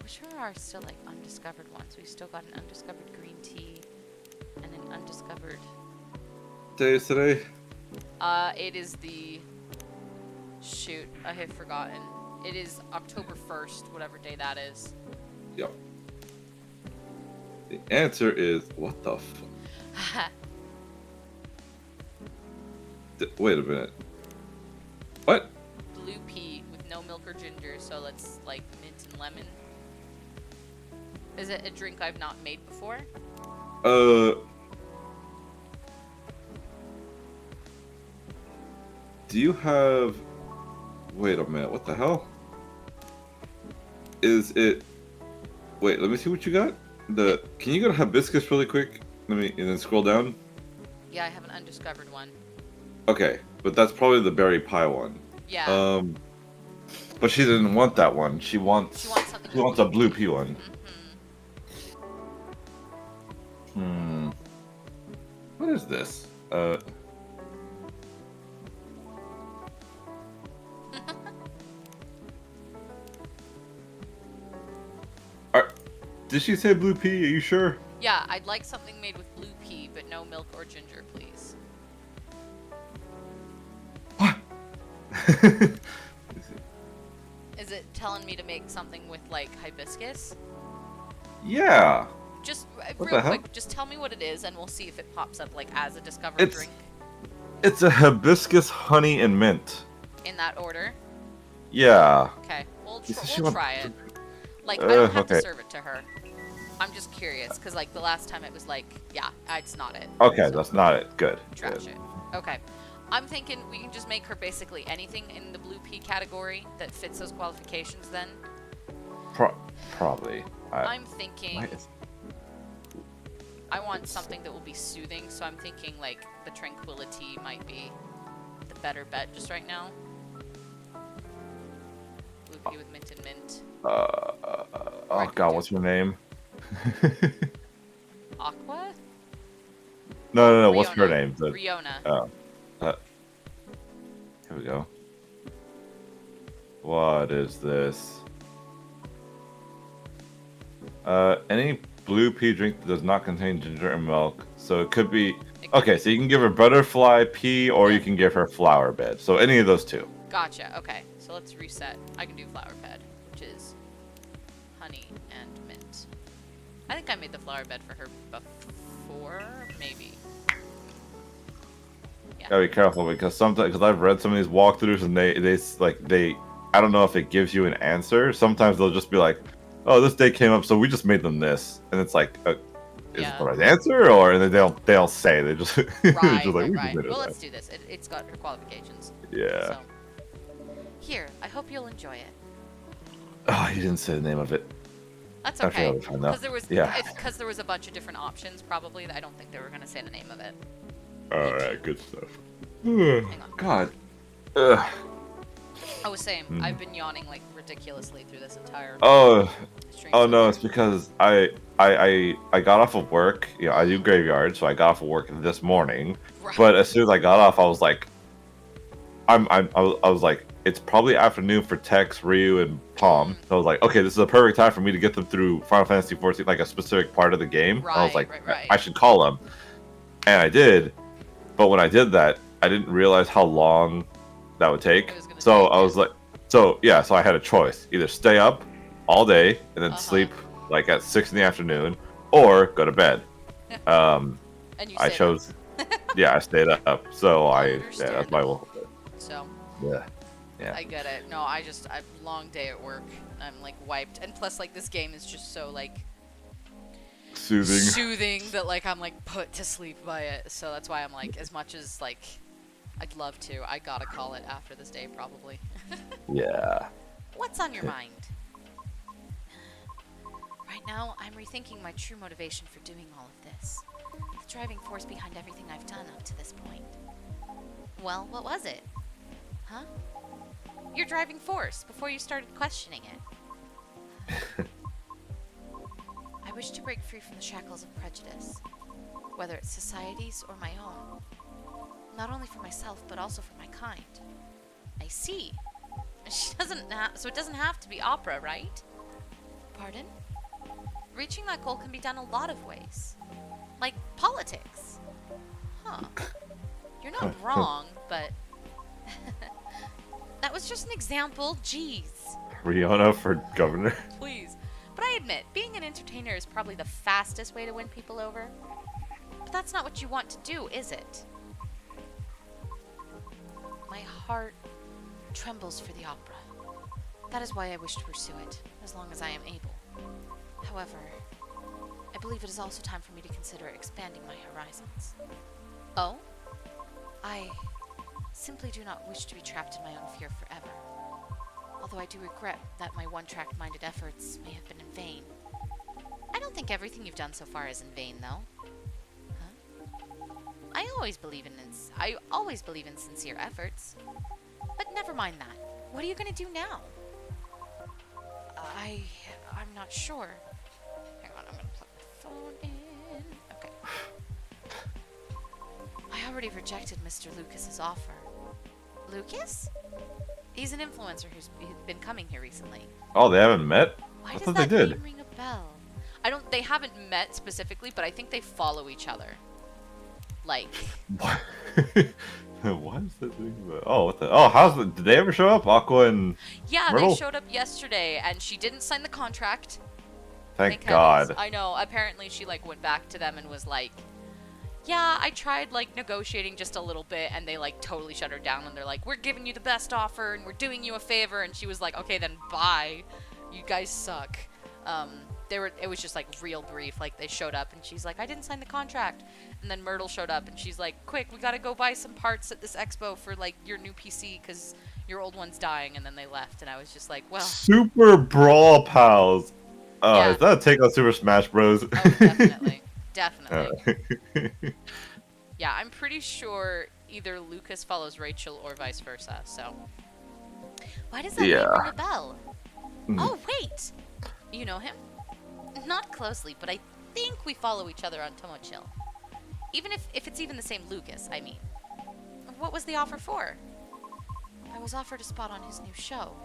Which are still like undiscovered ones? We still got an undiscovered green tea and an undiscovered. Day is today? It is the. Shoot, I have forgotten. It is October 1st, whatever day that is. Yep. The answer is what the fuck? Wait a minute. What? Blue pea with no milk or ginger, so let's like mint and lemon. Is it a drink I've not made before? Do you have... Wait a minute, what the hell? Is it... Wait, let me see what you got. Can you go to Hibiscus really quick? And then scroll down. Yeah, I have an undiscovered one. Okay, but that's probably the berry pie one. Yeah. But she didn't want that one. She wants a blue pea one. Mm-hmm. What is this? Did she say blue pea? Are you sure? Yeah, I'd like something made with blue pea, but no milk or ginger, please. What? Is it telling me to make something with, like, hibiscus? Yeah. Just, What real the hell? quick, just tell me what it is, and we'll see if it pops up, like, as a discovered drink. It's a hibiscus, honey, and mint. In that order? Yeah. Okay, we'll She try it. Like, I don't have to okay. serve it to her. I'm just curious, because, like, the last time it was like, yeah, it's not it. Okay, So, that's not it. Good. trash Good. it. Okay. I'm thinking we can just make her basically anything in the blue pea category that fits those qualifications then. Probably. I'm thinking Why is- I want something that will be soothing, so I'm thinking like the tranquility might be the better bet just right now. Blue pea with mint and mint. Oh god, what's your name? Aqua? No, what's her Riona. name? Riona. Here we go. What is this? Any blue pea drink that does not contain ginger and milk. So it could be... Okay, so you can give her butterfly pea or you can give her flower bed. So any of those two. Gotcha. Okay, so let's reset. I can do flower bed, which is honey and mint. I think I made the flower bed for her before, maybe. Gotta be careful because sometimes, because I've read some of these walkthroughs and they I don't know if it gives you an answer. Sometimes they'll just be like, oh, this day came up, so we just made them this, and it's like, is it the right answer, or and then they'll say they just Right, just like, right, "We right. just made it Well, that." let's do this. It's got her qualifications. Yeah. So. Here, I hope you'll enjoy it. Oh, you didn't say the name of it. That's Okay, okay. I'll find out. Because there was a bunch of different options, probably. That I don't think they were gonna say the name of it. All right, good stuff. Hang on. God. Ugh. I was saying, I've been yawning like ridiculously through this entire Oh. stream. Oh so no, far. it's because I I got off of work. You know, I do graveyard, so I got off of work this morning. Right. But as soon as I got off, I was like, I was like, it's probably afternoon for Tex, Ryu, and Palm. So I was like, okay, this is a perfect time for me to get them through Final Fantasy XIV, like a specific part of the game. I was like, right. I should call them, and I did. But when I did that, I didn't realize how long that would take. So I was like, so I had a choice: either stay up all day and then sleep like at 6 in the afternoon, or go to bed. And you I chose, yeah, I stayed up. So that's my will. So. Yeah. I get it. No, I've long day at work. I'm like wiped, and plus like this game is just so like soothing that like I'm like put to sleep by it. So that's why I'm like, as much as like I'd love to, I gotta call it after this day probably. Yeah. What's on your mind? Right now, I'm rethinking my true motivation for doing all of this. The driving force behind everything I've done up to this point. Well, what was it? Huh? Your driving force, before you started questioning it. I wish to break free from the shackles of prejudice, whether it's society's or my own. Not only for myself, but also for my kind. I see. So it doesn't have to be opera, right? Pardon? Reaching that goal can be done a lot of ways. Like politics. Huh. You're not wrong, but... That was just an example, jeez. Riona for governor. Please. But I admit, being an entertainer is probably the fastest way to win people over. But that's not what you want to do, is it? My heart trembles for the opera. That is why I wish to pursue it, as long as I am able. However, I believe it is also time for me to consider expanding my horizons. Oh? I simply do not wish to be trapped in my own fear forever. Although I do regret that my one-track-minded efforts may have been in vain. I don't think everything you've done so far is in vain, though. Huh? I always believe in sincere efforts. But never mind that. What are you going to do now? I'm not sure. Hang on, I'm going to plug my phone in. Okay. I already rejected Mr. Lucas's offer. Lucas? He's an influencer who's been coming here recently. Oh, they haven't met? Why I does thought that they did. name ring a bell? They haven't met specifically, but I think they follow each other. Like... What? What is that thing about? Oh, what the? Oh, did they ever show up? Aqua and Yeah, Myrtle? they showed up yesterday, and she didn't sign the contract. Thank God. I know. Apparently, she like went back to them and was like, "Yeah, I tried like negotiating just a little bit," and they like totally shut her down. And they're like, "We're giving you the best offer, and we're doing you a favor." And she was like, "Okay, then bye. You guys suck." It was just like real brief. Like they showed up, and she's like, "I didn't sign the contract." And then Myrtle showed up, and she's like, "Quick, we gotta go buy some parts at this expo for like your new PC because your old one's dying." And then they left, and I was just like, "Well." Super Brawl Pals. Yeah. Is that a take on Super Smash Bros? Oh, definitely. Definitely. Yeah, I'm pretty sure either Lucas follows Rachel or vice versa, so. Why does that name ring a bell? Oh, wait! You know him? Not closely, but I think we follow each other on Tomochill. Even if it's even the same Lucas, I mean. What was the offer for? I was offered a spot on his new show.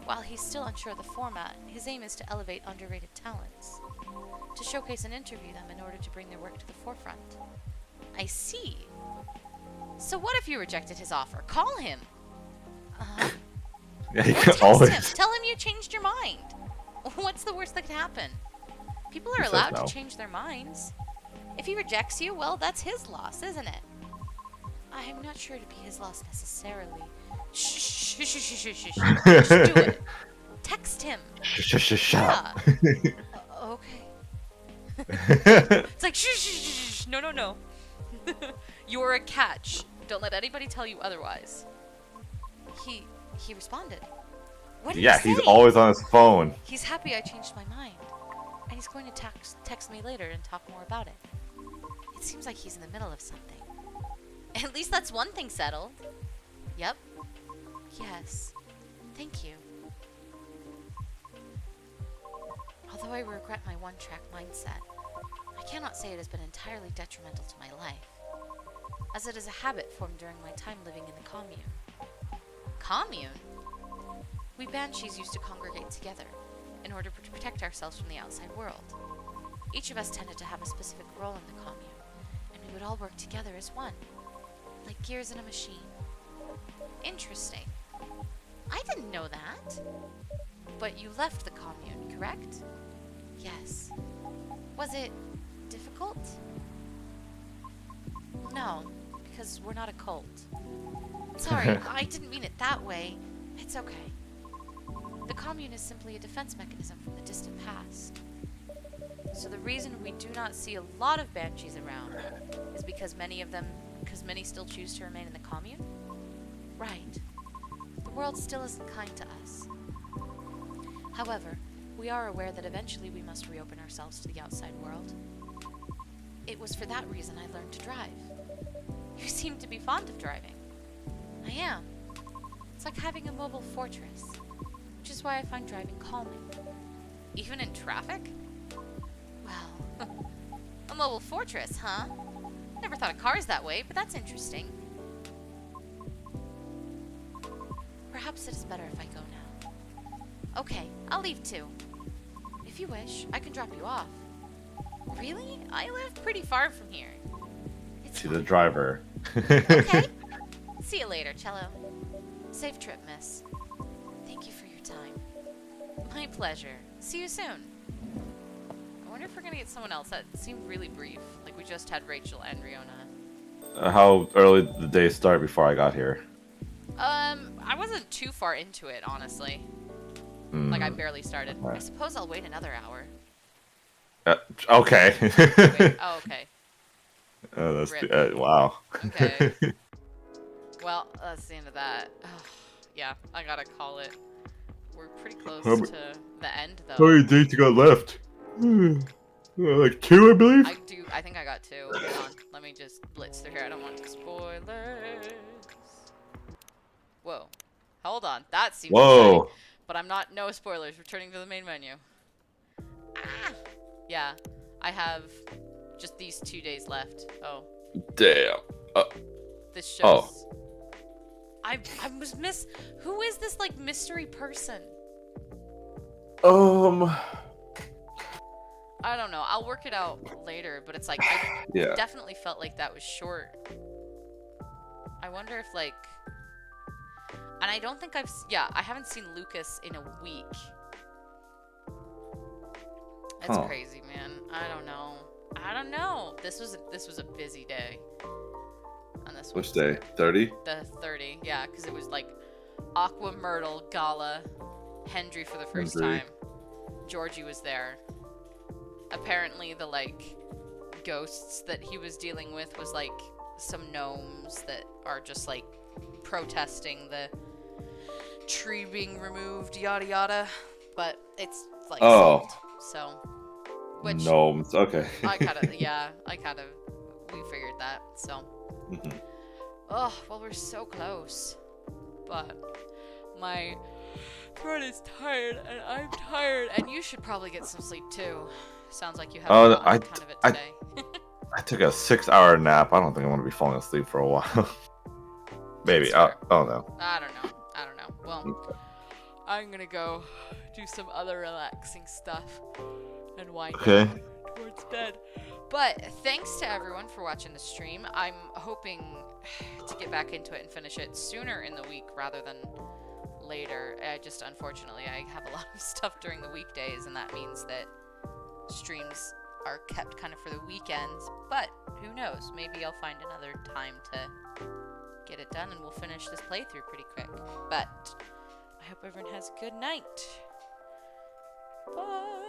While he's still unsure of the format, his aim is to elevate underrated talents, to showcase and interview them in order to bring their work to the forefront. I see. So what if you rejected his offer? Call him. Yeah, you Or can text always. him. Tell him you changed your mind. What's the worst that could happen? People are He says allowed no. to change their minds. If he rejects you, well, that's his loss, isn't it? I'm not sure it'd be his loss necessarily. Shh. Just do it. Text him. Shut up. Okay. It's like, shh. No. You're a catch. Don't let anybody tell you otherwise. He responded. What did he say? He's always on his phone. He's happy I changed my mind. And he's going to text me later and talk more about it. It seems like he's in the middle of something. At least that's one thing settled. Yep. Yes. Thank you. Although I regret my one-track mindset, I cannot say it has been entirely detrimental to my life, as it is a habit formed during my time living in the commune. Commune? We banshees used to congregate together in order to protect ourselves from the outside world. Each of us tended to have a specific role in the commune, and we would all work together as one, like gears in a machine. Interesting. I didn't know that. But you left the commune, correct? Yes. Was it difficult? No, because we're not a cult. Sorry, I didn't mean it that way. It's okay. The commune is simply a defense mechanism from the distant past. So the reason we do not see a lot of banshees around is because many still choose to remain in the commune? Right. The world still isn't kind to us. However, we are aware that eventually we must reopen ourselves to the outside world. It was for that reason I learned to drive. You seem to be fond of driving. I am. It's like having a mobile fortress, which is why I find driving calming. Even in traffic? Well, A mobile fortress, huh? Never thought of cars that way, but that's interesting. perhaps it is better if I go now. Okay, I'll leave too. If you wish, I can drop you off. Really? I live pretty far from here. It's To the fine. driver. Okay. See you later, Cello. Safe trip, miss. Thank you for your time. My pleasure. See you soon. I wonder if we're gonna get someone else. That seemed really brief. Like we just had Rachel and Riona. How early did the day start before I got here? I wasn't too far into it, honestly. Like I barely started. I suppose I'll wait another hour. Okay. Wait, oh, okay. That's Rip. wow. Okay. Well, that's the end of that. Ugh, yeah, I gotta call it. We're pretty close How to ma- the end, How though. many days you got left? Like 2, I believe. I think I got 2. Hold on. Let me just blitz through here. I don't want spoilers. Whoa. Hold on. That seems exciting. Whoa. But I'm not. No spoilers. Returning to the main menu. Ah! Yeah. I have just these 2 days left. Oh. Damn. This shows. I was Who is this like mystery person? I don't know. I'll work it out later, but it's like I Yeah. definitely felt like that was short. I wonder if like, and I don't think I haven't seen Lucas in a week. That's Huh. crazy, man. I don't know. This was a busy day. On this Which one. day? 30? The 30, yeah, because it was like Aqua Myrtle Gala, Hendry for the first Hendry. time. Georgie was there. Apparently the like ghosts that he was dealing with was like some gnomes that are just like protesting the tree being removed, yada yada. But it's like Oh. solved. So which Gnomes. Okay. we figured that. So Mhm. oh, well, we're so close. But my throat is tired, and I'm tired, and you should probably get some sleep too. Sounds like you haven't gotten a ton of it today. I took a 6-hour nap. I don't think I'm gonna be falling asleep for a while. Maybe. That's fair. Oh no. I don't know. Well, I'm gonna go do some other relaxing stuff and wind Okay. down towards bed. But thanks to everyone for watching the stream. I'm hoping to get back into it and finish it sooner in the week rather than later. Unfortunately, I have a lot of stuff during the weekdays, and that means that streams are kept kind of for the weekends. But who knows? Maybe I'll find another time to get it done, and we'll finish this playthrough pretty quick. But I hope everyone has a good night. Bye.